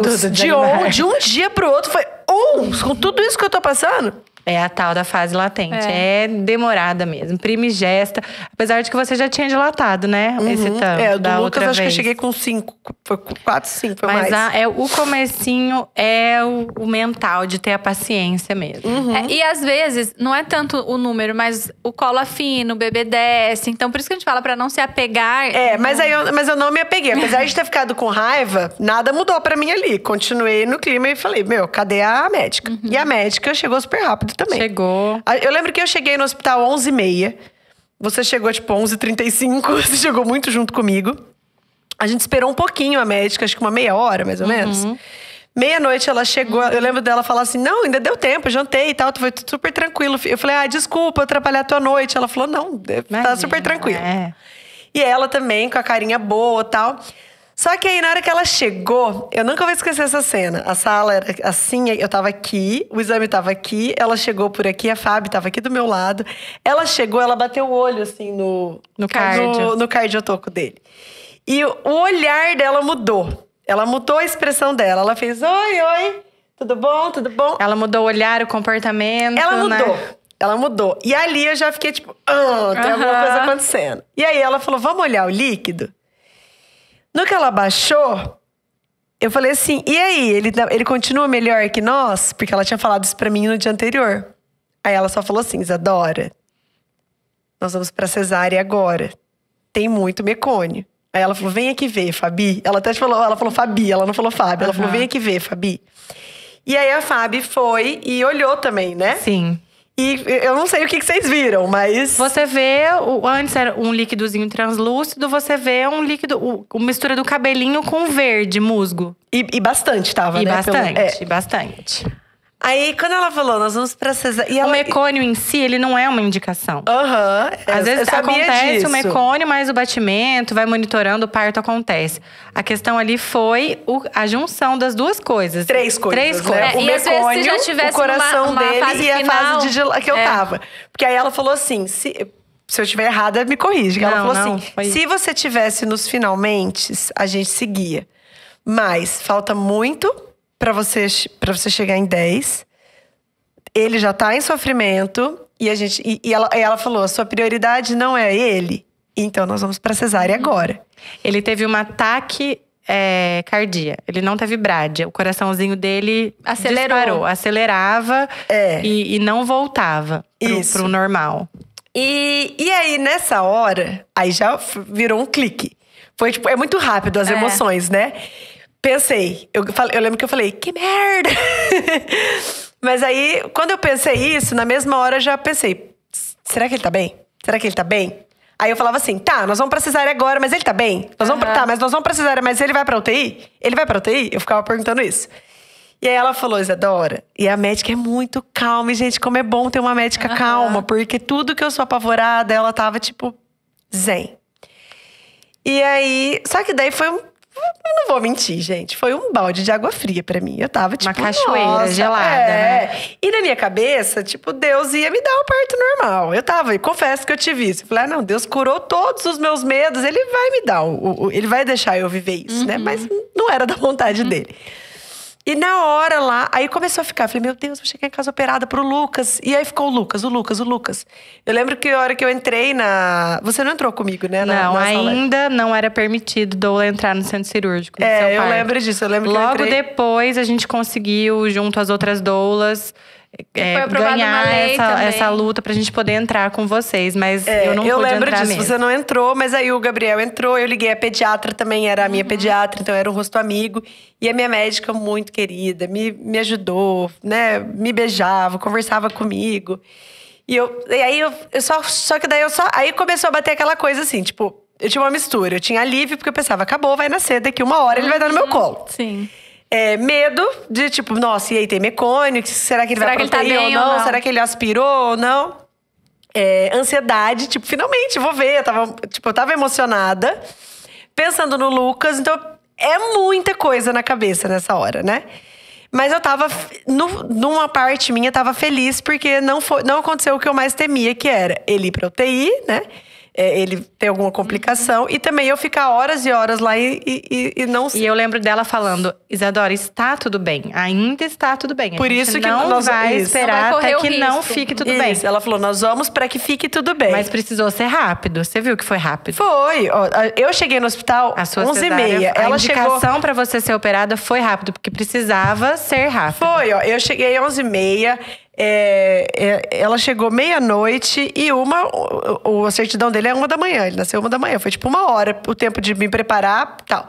Deus. De um dia pro outro foi… com tudo isso que eu tô passando… É a tal da fase latente. É demorada mesmo. Primigesta. Apesar de que você já tinha dilatado, né? Esse tanto. O do Lucas acho que eu cheguei com 5. Foi 4, 5, foi mais. Mas o comecinho é o mental de ter a paciência mesmo. E às vezes, não é tanto o número, mas o colo afina, o bebê desce. Então, por isso que a gente fala pra não se apegar. Mas eu não me apeguei. Apesar de ter ficado com raiva, nada mudou pra mim ali. Continuei no clima e falei, cadê a médica? E a médica chegou super rápido também. Chegou. Eu lembro que eu cheguei no hospital 11h30. Você chegou, 11h35. Você chegou muito junto comigo. A gente esperou um pouquinho a médica, acho que uma meia hora, mais ou menos. Meia-noite ela chegou. Eu lembro dela falar assim, não, ainda deu tempo, eu jantei e tal. Foi tudo super tranquilo. Eu falei, desculpa atrapalhar a tua noite. Ela falou, não, tá super tranquilo. E ela também, com a carinha boa e tal… Só que aí, na hora que ela chegou, eu nunca vou esquecer essa cena. A sala era assim, eu tava aqui, o exame tava aqui, ela chegou por aqui, a Fábio tava aqui do meu lado. Ela chegou, ela bateu o olho, assim, no cardiotoco dele. E o olhar dela mudou. Ela mudou a expressão dela. Ela fez, oi, tudo bom, tudo bom? Ela mudou o olhar, o comportamento, Ela mudou. Né? Ela mudou. E ali eu já fiquei tipo, tem alguma coisa acontecendo. E aí ela falou, vamos olhar o líquido? No que ela baixou, eu falei assim, e aí, ele continua melhor que nós? Porque ela tinha falado isso pra mim no dia anterior. Aí ela só falou assim, Isadora, nós vamos pra cesárea agora. Tem muito mecônio. Aí ela falou, vem aqui ver, Fabi. Ela até falou, Fabi, ela não falou Fábio. Ela falou, vem aqui ver, Fabi. E aí a Fabi foi e olhou também, né? Sim. E eu não sei o que vocês viram, mas… Você vê, antes era um líquidozinho translúcido, você vê um líquido, mistura do cabelinho com verde, musgo. E bastante tava, né? Bastante. Aí, quando ela falou, nós vamos pra cesárea… O mecônio em si, ele não é uma indicação. Às vezes acontece disso. O mecônio, mas o batimento, vai monitorando, o parto acontece. A questão ali foi a junção das duas coisas. Três coisas. Né? O mecônio, se já tivesse o coração uma dele fase e a final, fase que eu tava. Porque aí ela falou assim, se eu estiver errada, me corrige. Ela falou assim, se você tivesse nos finalmente, a gente seguia. Mas falta muito… Pra você chegar em 10, ele já tá em sofrimento e ela falou, a sua prioridade não é ele, então nós vamos pra cesárea agora. Ele teve um ataque cardíaco, ele não teve brádia, o coraçãozinho dele disparou, acelerava e não voltava pro normal. E aí, nessa hora, aí já virou um clique. Foi tipo, é muito rápido as emoções, né? Pensei, eu lembro que eu falei, que merda! Mas aí, quando eu pensei isso, na mesma hora eu já pensei, será que ele tá bem? Será que ele tá bem? Aí eu falava assim, nós vamos pra cesárea agora, mas ele tá bem? Mas nós vamos pra cesárea, mas ele vai pra UTI? Ele vai pra UTI? Eu ficava perguntando isso. E aí ela falou, Isadora, e a médica é muito calma. E, gente, como é bom ter uma médica calma, porque tudo que eu sou apavorada, ela tava tipo, zen. E aí, só que daí foi eu não vou mentir, gente. Foi um balde de água fria pra mim. Eu tava, tipo, uma cachoeira gelada, né? E na minha cabeça, tipo, Deus ia me dar o parto normal. Eu tava, e confesso que eu tive isso. Eu falei, não, Deus curou todos os meus medos. Ele vai me dar, ele vai deixar eu viver isso, né? Mas não era da vontade dele. E na hora lá, aí começou a ficar. Falei, meu Deus, vou chegar em casa operada pro Lucas. E aí ficou o Lucas. Eu lembro que a hora que eu entrei Você não entrou comigo, né? Não, ainda não era permitido doula entrar no centro cirúrgico. Eu lembro disso. Eu lembro que logo depois, a gente conseguiu, junto às outras doulas, Foi aprovada uma ganhar lei essa também. luta pra gente poder entrar com vocês. Mas eu não pude lembro entrar disso, mesmo. você não entrou, mas aí o Gabriel entrou. Eu liguei a pediatra também, era a minha pediatra, então era um rosto amigo. E a minha médica, muito querida, me ajudou, né? Me beijava, conversava comigo. Aí começou a bater aquela coisa assim, tipo, eu tinha uma mistura. Eu tinha alívio, porque eu pensava, acabou, vai nascer, daqui 1 hora ele vai dar no meu colo. Sim. Medo de, tipo, nossa, e aí tem mecônio? Será que ele vai que ele tá proteir ou bem ou não? não? Será que ele aspirou ou não? Ansiedade, tipo, finalmente vou ver. Eu tava emocionada, pensando no Lucas. Então, é muita coisa na cabeça nessa hora, né? Mas eu tava, numa parte minha, tava feliz porque não aconteceu o que eu mais temia, que era ele ir pra UTI, né? Ele ter alguma complicação. E também eu ficar horas e horas lá e não… E eu lembro dela falando, Isadora, está tudo bem. Ainda está tudo bem. Por isso que não nós- vai isso. esperar Não vai até correr que o não risco. fique tudo bem. Isso, ela falou, nós vamos pra que fique tudo bem. Mas precisou ser rápido. Você viu que foi rápido. Foi. Ó, eu cheguei no hospital A sua 11h30. A Ela chegou… indicação pra você ser operada foi rápido, porque precisava ser rápido. Foi, ó. Eu cheguei 11h30. Ela chegou meia-noite e a certidão dele é 1h. Ele nasceu 1h. Foi tipo 1 hora o tempo de me preparar e tal.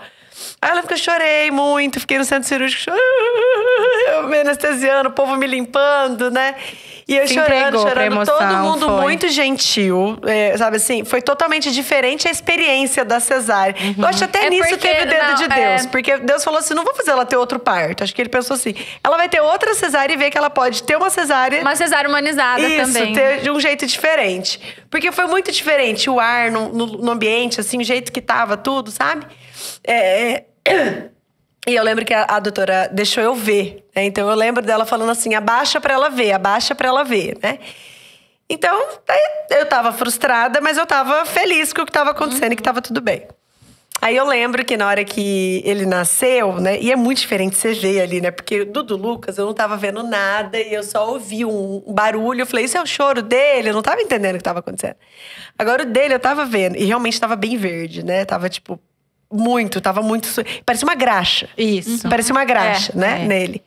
Aí eu lembro que eu chorei muito, fiquei no centro cirúrgico chorando, me anestesiando, o povo me limpando, né? E eu Se chorando, entregou pra chorando, emoção, todo mundo foi. muito gentil, sabe assim? Foi totalmente diferente a experiência da cesárea. Eu acho até nisso porque- teve o dedo não, de Deus, porque Deus falou assim, não vou fazer ela ter outro parto. Acho que ele pensou assim, ela vai ter outra cesárea e ver que ela pode ter uma cesárea… Uma cesárea humanizada Isso, também. ter de um jeito diferente. Porque foi muito diferente o ar no ambiente, assim, o jeito que tava tudo, sabe? E eu lembro que a doutora deixou eu ver, né? Então eu lembro dela falando assim, abaixa pra ela ver, né? Então, eu tava frustrada, mas eu tava feliz com o que tava acontecendo e que tava tudo bem. Aí eu lembro que na hora que ele nasceu, né? E é muito diferente você ver ali, né? Porque do Lucas eu não tava vendo nada e eu só ouvi um barulho. Eu falei, isso é o choro dele? Eu não tava entendendo o que tava acontecendo. Agora o dele eu tava vendo. E realmente tava bem verde, né? Tava tipo, tava muito… Parecia uma graxa. Isso. Parecia uma graxa, né? é. Nele.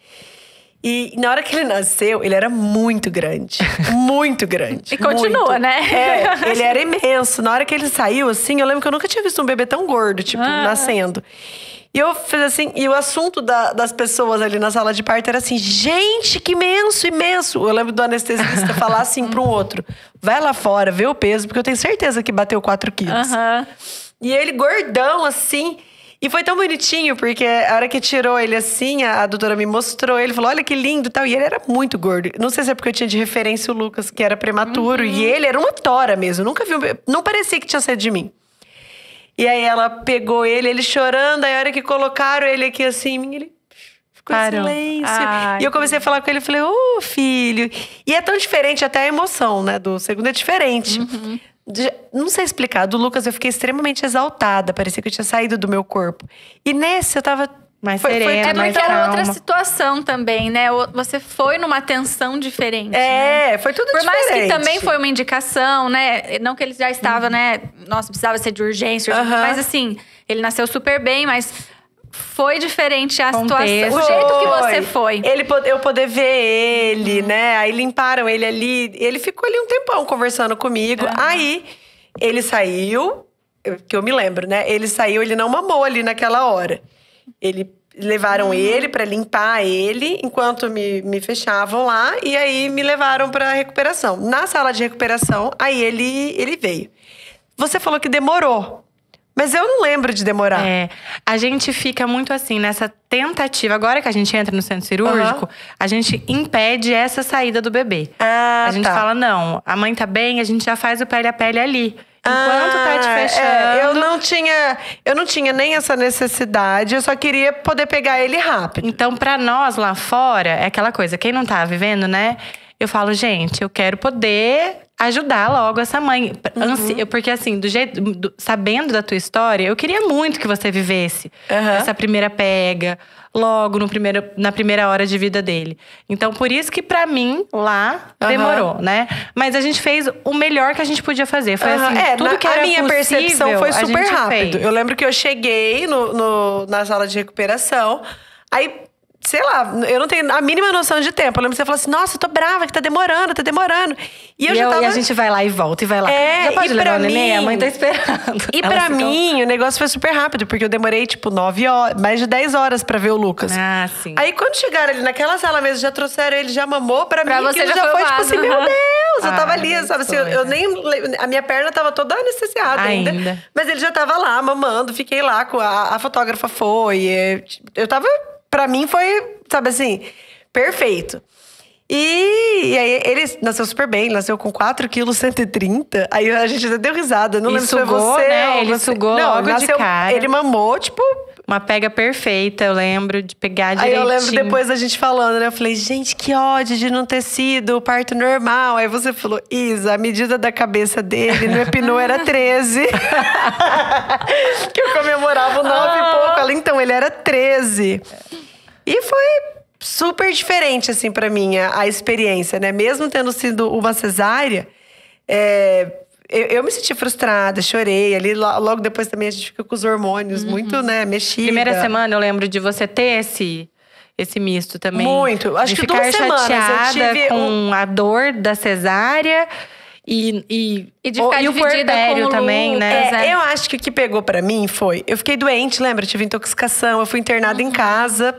E na hora que ele nasceu, ele era muito grande. Muito grande. E continua, muito. né? Ele era imenso. Na hora que ele saiu, assim, eu lembro que eu nunca tinha visto um bebê tão gordo, tipo, nascendo. E eu fiz assim, e o assunto das pessoas ali na sala de parto era assim, gente, que imenso, imenso. Eu lembro do anestesista falar assim para um outro, vai lá fora, vê o peso, porque eu tenho certeza que bateu 4 quilos. E ele gordão, assim. E foi tão bonitinho, porque a hora que tirou ele assim, a doutora me mostrou, ele falou, olha que lindo e tal. E ele era muito gordo. Não sei se é porque eu tinha de referência o Lucas, que era prematuro. E ele era uma tora mesmo. Nunca vi não parecia que tinha saído de mim. E aí ela pegou ele chorando. Aí a hora que colocaram ele aqui assim, ele ficou em Parou. silêncio. Ai, E eu comecei a falar com ele, falei, filho. E é tão diferente, até a emoção, né? Do segundo é diferente. Não sei explicar. Do Lucas eu fiquei extremamente exaltada. Parecia que eu tinha saído do meu corpo. E nesse eu tava… Mais serena, É mais porque era calma. outra situação também, né? Você foi numa tensão diferente. Foi tudo Por mais diferente. que também foi uma indicação, né? Não que ele já estava, né? Nossa, precisava ser de urgência. Mas assim, ele nasceu super bem, mas foi diferente a Contexto. situação. O jeito que você foi. Eu poder ver ele, né? Aí limparam ele ali. Ele ficou ali um tempão conversando comigo. Aí, ele saiu… Que eu me lembro, né? Ele saiu, ele não mamou ali naquela hora. Levaram ele pra limpar ele, enquanto me fechavam lá. E aí, me levaram pra recuperação. Na sala de recuperação, aí ele veio. Você falou que demorou. Mas eu não lembro de demorar. A gente fica muito assim, nessa tentativa. Agora que a gente entra no centro cirúrgico, a gente impede essa saída do bebê. A gente fala, não, a mãe tá bem, a gente já faz o pele a pele ali. Enquanto tá te fechando… Eu não tinha nem essa necessidade, eu só queria poder pegar ele rápido. Então, pra nós lá fora, é aquela coisa, quem não tá vivendo, né? Eu falo, gente, eu quero poder ajudar logo essa mãe. Porque assim, sabendo da tua história, eu queria muito que você vivesse essa primeira pega, logo na primeira hora de vida dele. Então, por isso que pra mim, lá, demorou, né? Mas a gente fez o melhor que a gente podia fazer. Foi assim, tudo que era a minha possível, percepção foi a super gente rápido. fez. Eu lembro que eu cheguei na sala de recuperação, aí… sei lá, eu não tenho a mínima noção de tempo. Eu lembro que você falou assim, nossa, eu tô brava, que tá demorando. E eu já tava… E a gente vai lá e volta, e vai lá. Já pode levar o neném? A mãe tá esperando. E pra mim, o negócio foi super rápido. Porque eu demorei, tipo, 9 horas, mais de 10 horas pra ver o Lucas. Ah, sim. Aí, quando chegaram ali naquela sala mesmo, já trouxeram ele, já mamou. Pra mim, você aquilo já já foi, tipo assim, meu Deus. Eu tava ali, sabe assim, eu nem… A minha perna tava toda anestesiada ainda. Mas ele já tava lá, mamando. Fiquei lá, com a fotógrafa foi. Eu tava… Pra mim foi, sabe assim, perfeito. E aí ele nasceu super bem, nasceu com 4 kg 130. Aí a gente até deu risada, não lembro se foi você, né? Ele você… sugou logo de cara. Ele mamou, tipo… Uma pega perfeita, eu lembro de pegar direitinho. Aí eu lembro depois a gente falando, né? Eu falei, gente, que ódio de não ter sido o parto normal. Aí você falou, Isa, a medida da cabeça dele no Epinou era 13. Que eu comemorava o 9 e pouco. Ela, então, ele era 13. E foi super diferente, assim, pra mim, a experiência, né? Mesmo tendo sido uma cesárea, eu me senti frustrada, chorei. Ali, logo depois também a gente fica com os hormônios muito, né, mexida. Primeira semana eu lembro de você ter esse misto também. Muito. Acho que 2 semanas chateada eu tive com a dor da cesárea e de ficar e o dividida puerpério com o também, né? Eu acho que o que pegou pra mim foi… Eu fiquei doente, lembra? Eu tive intoxicação. Eu fui internada em casa.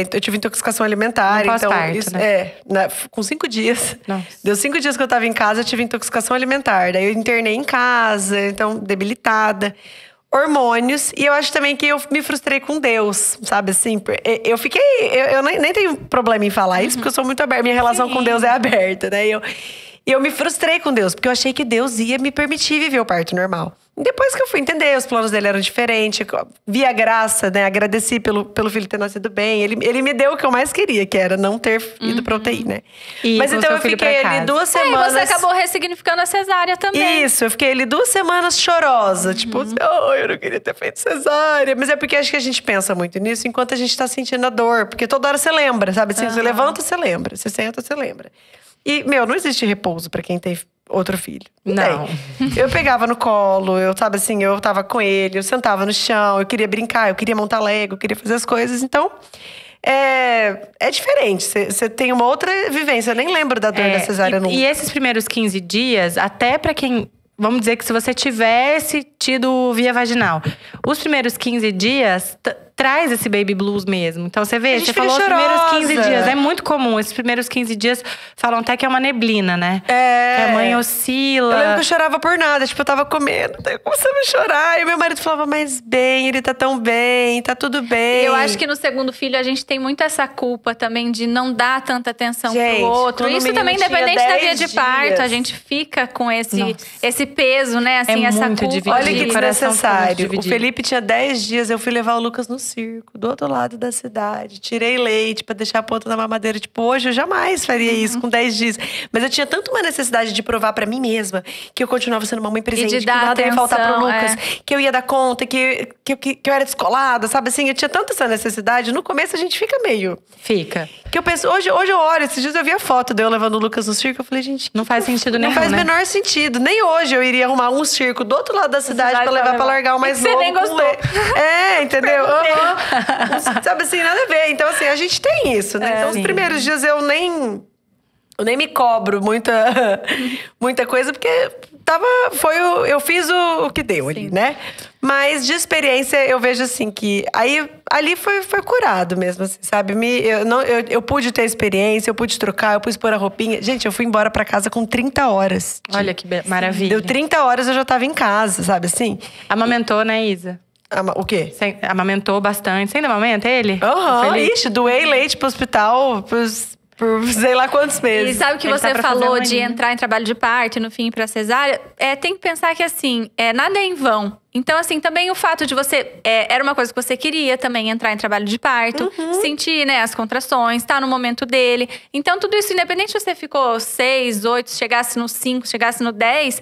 Eu tive intoxicação alimentar. No então, pós-parto, né? Com 5 dias. Nossa. Deu 5 dias que eu tava em casa, eu tive intoxicação alimentar. Daí eu internei em casa, então debilitada. Hormônios. E eu acho também que eu me frustrei com Deus, sabe assim? Eu fiquei… Eu nem tenho problema em falar isso, porque eu sou muito aberta. Minha relação com Deus é aberta, né? E eu me frustrei com Deus, porque eu achei que Deus ia me permitir viver o parto normal. E depois que eu fui entender, os planos dele eram diferentes, vi a graça, né? Agradeci pelo filho ter nascido bem. Ele me deu o que eu mais queria, que era não ter ido pra UTI, né? Mas então eu fiquei ali 2 semanas… E você acabou ressignificando a cesárea também. Isso, eu fiquei ali 2 semanas chorosa. Tipo, eu não queria ter feito cesárea. Mas é porque acho que a gente pensa muito nisso enquanto a gente tá sentindo a dor. Porque toda hora você lembra, sabe? Assim, você levanta, você lembra. Você senta, você lembra. E, não existe repouso pra quem tem outro filho. Não. Eu pegava no colo, eu tava com ele, eu sentava no chão, eu queria brincar, eu queria montar Lego, eu queria fazer as coisas. Então, é diferente. Você tem uma outra vivência. Eu nem lembro da dor da cesárea nunca. E esses primeiros 15 dias, até pra quem… Vamos dizer que se você tivesse tido via vaginal, os primeiros 15 dias… traz esse baby blues mesmo. Então, você vê, você falou os primeiros 15 dias. É muito comum. Esses primeiros 15 dias falam até que é uma neblina, né? Que a mãe oscila. Eu lembro que eu chorava por nada. Tipo, eu tava comendo, daí eu começava a chorar. E meu marido falava, mas bem, ele tá tão bem, tá tudo bem. Eu acho que no segundo filho a gente tem muito essa culpa também de não dar tanta atenção pro outro. Isso também, independente da via de parto, a gente fica com esse peso, né? Assim, essa muito culpa. dividido. Olha que desnecessário. O dividido. Felipe tinha 10 dias, eu fui levar o Lucas no circo, do outro lado da cidade. Tirei leite pra deixar a ponta da mamadeira. Tipo, hoje eu jamais faria isso com 10 dias. Mas eu tinha tanto uma necessidade de provar pra mim mesma que eu continuava sendo uma mãe presente, que nada ia faltar pro Lucas, que eu ia dar conta, que eu era descolada, sabe assim? Eu tinha tanta essa necessidade. No começo a gente fica meio… Fica. Que eu penso, hoje eu olho, esses dias eu vi a foto de eu levando o Lucas no circo, eu falei, gente… Não faz sentido nenhum, Não faz né? menor sentido. Nem hoje eu iria arrumar um circo do outro lado da cidade pra levar pra largar o mais novo. Você nem gostou. Entendeu? Sabe assim, nada a ver. Então, assim, a gente tem isso, né? Então, os primeiros dias eu nem me cobro muita coisa, porque eu fiz o que deu ali, né? Mas de experiência, eu vejo assim que… Ali foi curado mesmo, assim, sabe? Eu pude ter experiência, eu pude trocar, eu pude pôr a roupinha. Gente, eu fui embora pra casa com 30 horas. Olha que maravilha. Deu 30 horas, eu já tava em casa, sabe assim? Amamentou, né, Isa? O quê? Você amamentou bastante. Você ainda amamenta ele? Ixi, doei leite pro hospital por sei lá quantos meses. E sabe o que você falou de entrar em trabalho de parto e no fim ir pra cesárea? Tem que pensar que assim, nada é em vão. Então, assim, também o fato de você… era uma coisa que você queria também, entrar em trabalho de parto. Sentir, né, as contrações, estar no momento dele. Então, tudo isso, independente se você ficou 6, 8, chegasse no 5, chegasse no 10…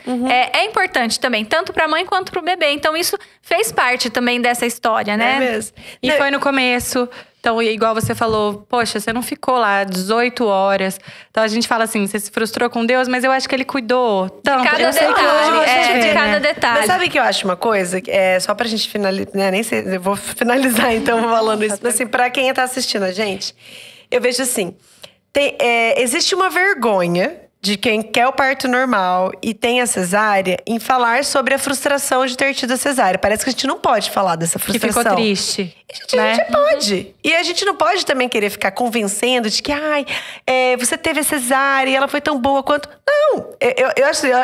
é importante também, tanto pra mãe quanto pro bebê. Então, isso fez parte também dessa história, né? É mesmo. E foi no começo… Então, igual você falou, poxa, você não ficou lá 18 horas. Então a gente fala assim, você se frustrou com Deus, mas eu acho que ele cuidou tanto. Cada Eu sei que detalhe, hoje, de cada detalhe. Mas sabe que eu acho uma coisa? Só pra gente finalizar, né? Nem sei, eu vou finalizar então falando isso. Mas assim, pra quem tá assistindo a gente, eu vejo assim, existe uma vergonha de quem quer o parto normal e tem a cesárea em falar sobre a frustração de ter tido a cesárea. Parece que a gente não pode falar dessa que frustração. ficou triste. A gente pode. E a gente não pode também querer ficar convencendo de que, você teve a cesárea e ela foi tão boa quanto. Não!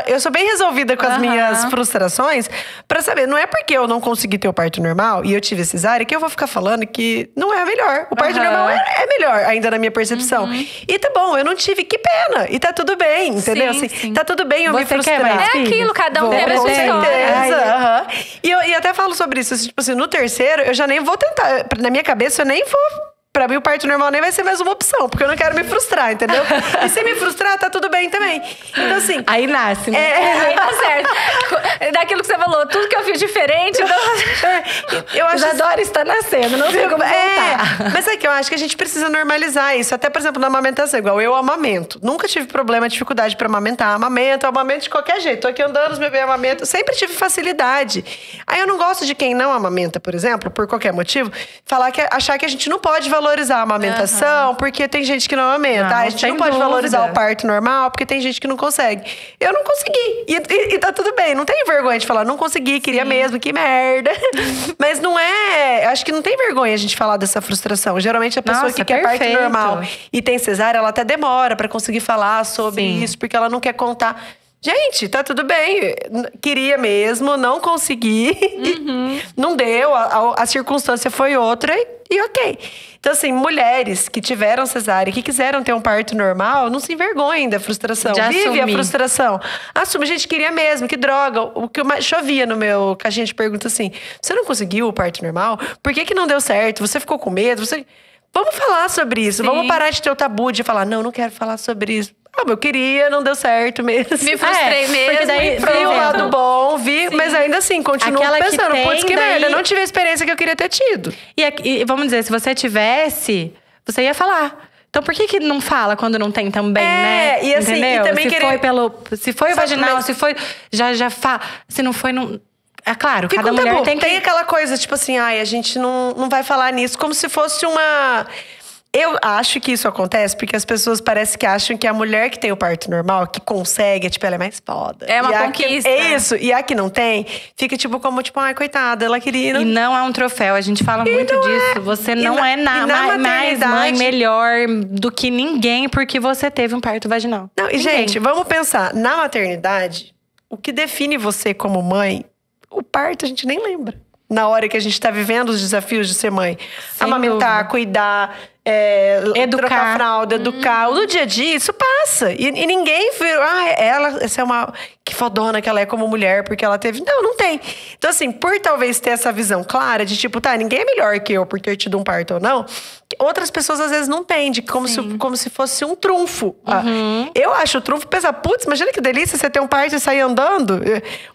Eu sou bem resolvida com as minhas frustrações pra saber. Não é porque eu não consegui ter o parto normal e eu tive a cesárea que eu vou ficar falando que não é melhor. O parto normal é melhor, ainda na minha percepção. E tá bom, eu não tive, que pena. E tá tudo bem, entendeu? Sim, assim, sim. Tá tudo bem eu me frustrar. É aquilo, cada um teve a Com sua história. certeza. E até falo sobre isso. Tipo assim, no terceiro, eu já nem vou tentar. Na minha cabeça, eu nem vou. Pra mim, o parto normal nem vai ser mais uma opção, porque eu não quero me frustrar, entendeu? E se me frustrar, tá tudo bem também. Então, assim. Aí nasce, né? Aí tá certo. Daquilo que você falou, tudo que eu fiz diferente. Eu acho Isadora está nascendo, não sei como voltar. Mas é que eu acho que a gente precisa normalizar isso. Até, por exemplo, na amamentação, igual eu amamento. Nunca tive problema, dificuldade pra amamentar. Amamento de qualquer jeito. Tô aqui andando, os bebês amamentam. Sempre tive facilidade. Aí eu não gosto de quem não amamenta, por exemplo, por qualquer motivo, achar que a gente não pode valorizar a amamentação, porque tem gente que não amamenta. Não, A gente não pode valorizar o parto normal, porque tem gente que não consegue. Eu não consegui. E tá tudo bem. Não tenho vergonha de falar, não consegui, queria mesmo, que merda. Mas não é. Acho que não tem vergonha a gente falar dessa frustração. Geralmente a pessoa que quer parto normal e tem cesárea, ela até demora pra conseguir falar sobre isso, porque ela não quer contar. Gente, tá tudo bem. Queria mesmo, não consegui. Não deu, a circunstância foi outra e ok. Então, assim, mulheres que tiveram cesárea, que quiseram ter um parto normal, não se envergonhem da frustração. Vive a frustração. Assume, gente, queria mesmo, que droga. O que chovia no meu caixinha de pergunta assim, você não conseguiu o parto normal? Por que não deu certo? Você ficou com medo? Vamos falar sobre isso. Vamos parar de ter o tabu de falar, não quero falar sobre isso. Eu queria, não deu certo mesmo. Me frustrei mesmo. Porque daí, vi o lado bom, mas ainda assim, continuo pensando, putz, que merda, eu não tive a experiência que eu queria ter tido. E vamos dizer, se você tivesse, você ia falar. Então por que não fala quando não tem também, né? E assim, entendeu? e também se foi o vaginal, se foi, já fala. Se não foi, não… É claro, cada mulher tem que… Tem aquela coisa, tipo assim, a gente não vai falar nisso, como se fosse uma… Eu acho que isso acontece porque as pessoas parecem que acham que a mulher que tem o parto normal, que consegue, ela é mais foda. É uma conquista. É isso. E a que não tem, fica como, coitada, ela queria… E não é um troféu, a gente fala muito disso. Você não é mais mãe melhor do que ninguém porque você teve um parto vaginal. Não, e gente, vamos pensar. Na maternidade, o que define você como mãe, o parto a gente nem lembra. Na hora que a gente tá vivendo os desafios de ser mãe. Amamentar, cuidar… trocar fralda, educar. No dia a dia, isso passa. E ninguém viu, essa é uma… Que fodona que ela é como mulher, porque ela teve… Não tem. Então, assim, por talvez ter essa visão clara de ninguém é melhor que eu por ter tido um parto ou não, outras pessoas às vezes não entendem, como se fosse um trunfo. Eu acho o trunfo pensar, putz, imagina que delícia você ter um parto e sair andando.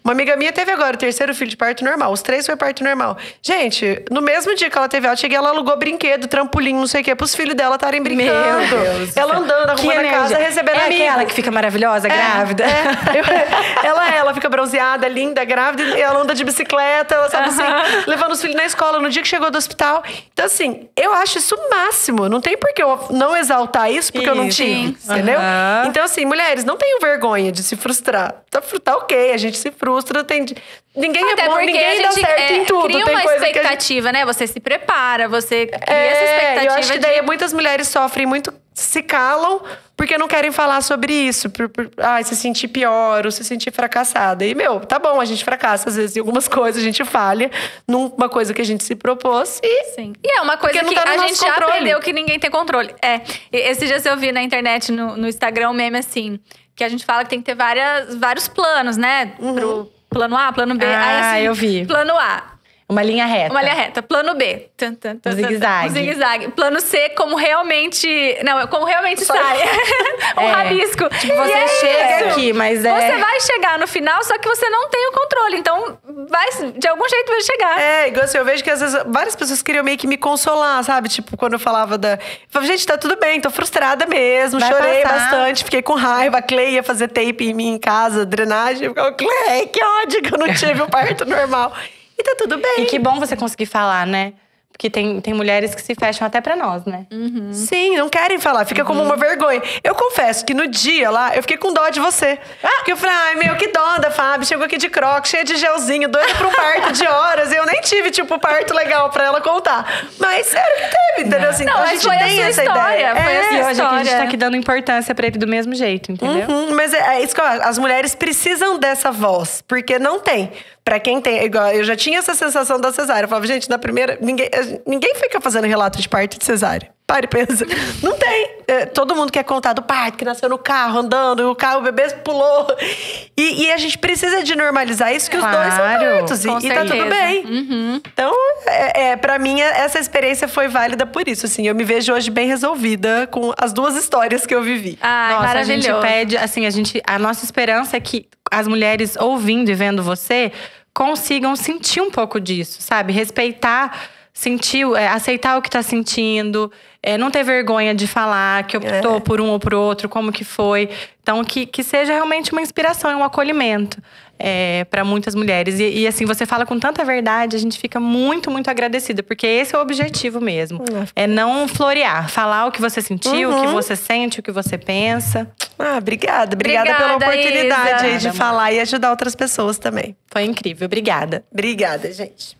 Uma amiga minha teve agora o terceiro filho de parto normal, os 3 foi parto normal. Gente, no mesmo dia que ela teve, ela alugou brinquedo, trampolim, não sei o quê, pros filhos dela estarem brincando. Meu Deus. Ela andando, arrumando a casa, recebendo amigos. Aquela que fica maravilhosa, grávida. Ela fica bronzeada, linda, grávida, e ela anda de bicicleta, ela sabe assim, levando os filhos na escola no dia que chegou do hospital. Então, assim, eu acho isso o máximo. Não tem por que eu não exaltar isso porque eu não tive, entendeu? Então, assim, mulheres, não tenham vergonha de se frustrar. Tá ok, a gente se frustra, ninguém é bom, ninguém dá certo em tudo. Cria uma expectativa, né? Você se prepara, você cria essa expectativa. Eu acho que daí muitas mulheres sofrem muito, se calam porque não querem falar sobre isso. Se sentir pior ou se sentir fracassada. E, tá bom, a gente fracassa às vezes em algumas coisas, a gente falha numa coisa que a gente se propôs. Sim. E é uma coisa que a gente já aprendeu que ninguém tem controle. Esses dias eu vi na internet, no Instagram, um meme assim, que a gente fala que tem que ter vários planos, né? Pro plano A, plano B. Aí, assim, eu vi. Plano A. Uma linha reta. Uma linha reta. Plano B. Um zigue-zague. Um zigue-zague. Plano C, como realmente… Não, como realmente sai. Rabisco. Tipo, você chega aqui, mas Você vai chegar no final, só que você não tem o controle. Então, de algum jeito vai chegar. Igual assim, eu vejo que às vezes várias pessoas queriam meio que me consolar, sabe? Tipo, quando eu falava Eu falava, gente, tá tudo bem, tô frustrada mesmo. Chorei bastante, fiquei com raiva. A Clay ia fazer tape em mim em casa, drenagem. Eu ficava, Clay, que ódio que eu não tive o parto normal. E tá tudo bem. E que bom você conseguir falar, né? Porque tem mulheres que se fecham até pra nós, né? Sim, não querem falar. Fica como uma vergonha. Eu confesso que no dia lá, eu fiquei com dó de você. Porque eu falei, ai, meu, que dó da Fábio. Chegou aqui de croque, cheia de gelzinho, doida pra um parto de horas. E eu nem tive, tipo, parto legal pra ela contar. Mas era o que teve, entendeu? Assim, Não, a mas gente foi tem a sua essa história. ideia. Foi a sua E hoje aqui a gente tá história. aqui dando importância pra ele do mesmo jeito, entendeu? Mas é isso que eu acho. As mulheres precisam dessa voz. Porque não tem. Pra quem tem… Igual, eu já tinha essa sensação da cesárea. Eu falava, gente, na primeira… Ninguém fica fazendo relato de parto de cesárea. Para e pensa. Não tem. Todo mundo quer contar do parto, que nasceu no carro, andando. O bebê pulou. E a gente precisa de normalizar isso, que os dois são partos. com E tá tudo certeza. bem. Então, pra mim, essa experiência foi válida por isso. Assim, eu me vejo hoje bem resolvida com as duas histórias que eu vivi. Ai, Nossa, a gente maravilhoso. pede, assim, a nossa esperança é que as mulheres ouvindo e vendo você consigam sentir um pouco disso, sabe? Respeitar, sentir, aceitar o que tá sentindo, não ter vergonha de falar que optou por um ou por outro, como que foi. Então, que seja realmente uma inspiração, um acolhimento para muitas mulheres. E assim, você fala com tanta verdade, a gente fica muito, muito agradecida. Porque esse é o objetivo mesmo. É não florear, falar o que você sentiu, o que você sente, o que você pensa. Obrigada. Obrigada pela oportunidade Isa. aí de falar e ajudar outras pessoas também. Foi incrível, obrigada. Obrigada, gente.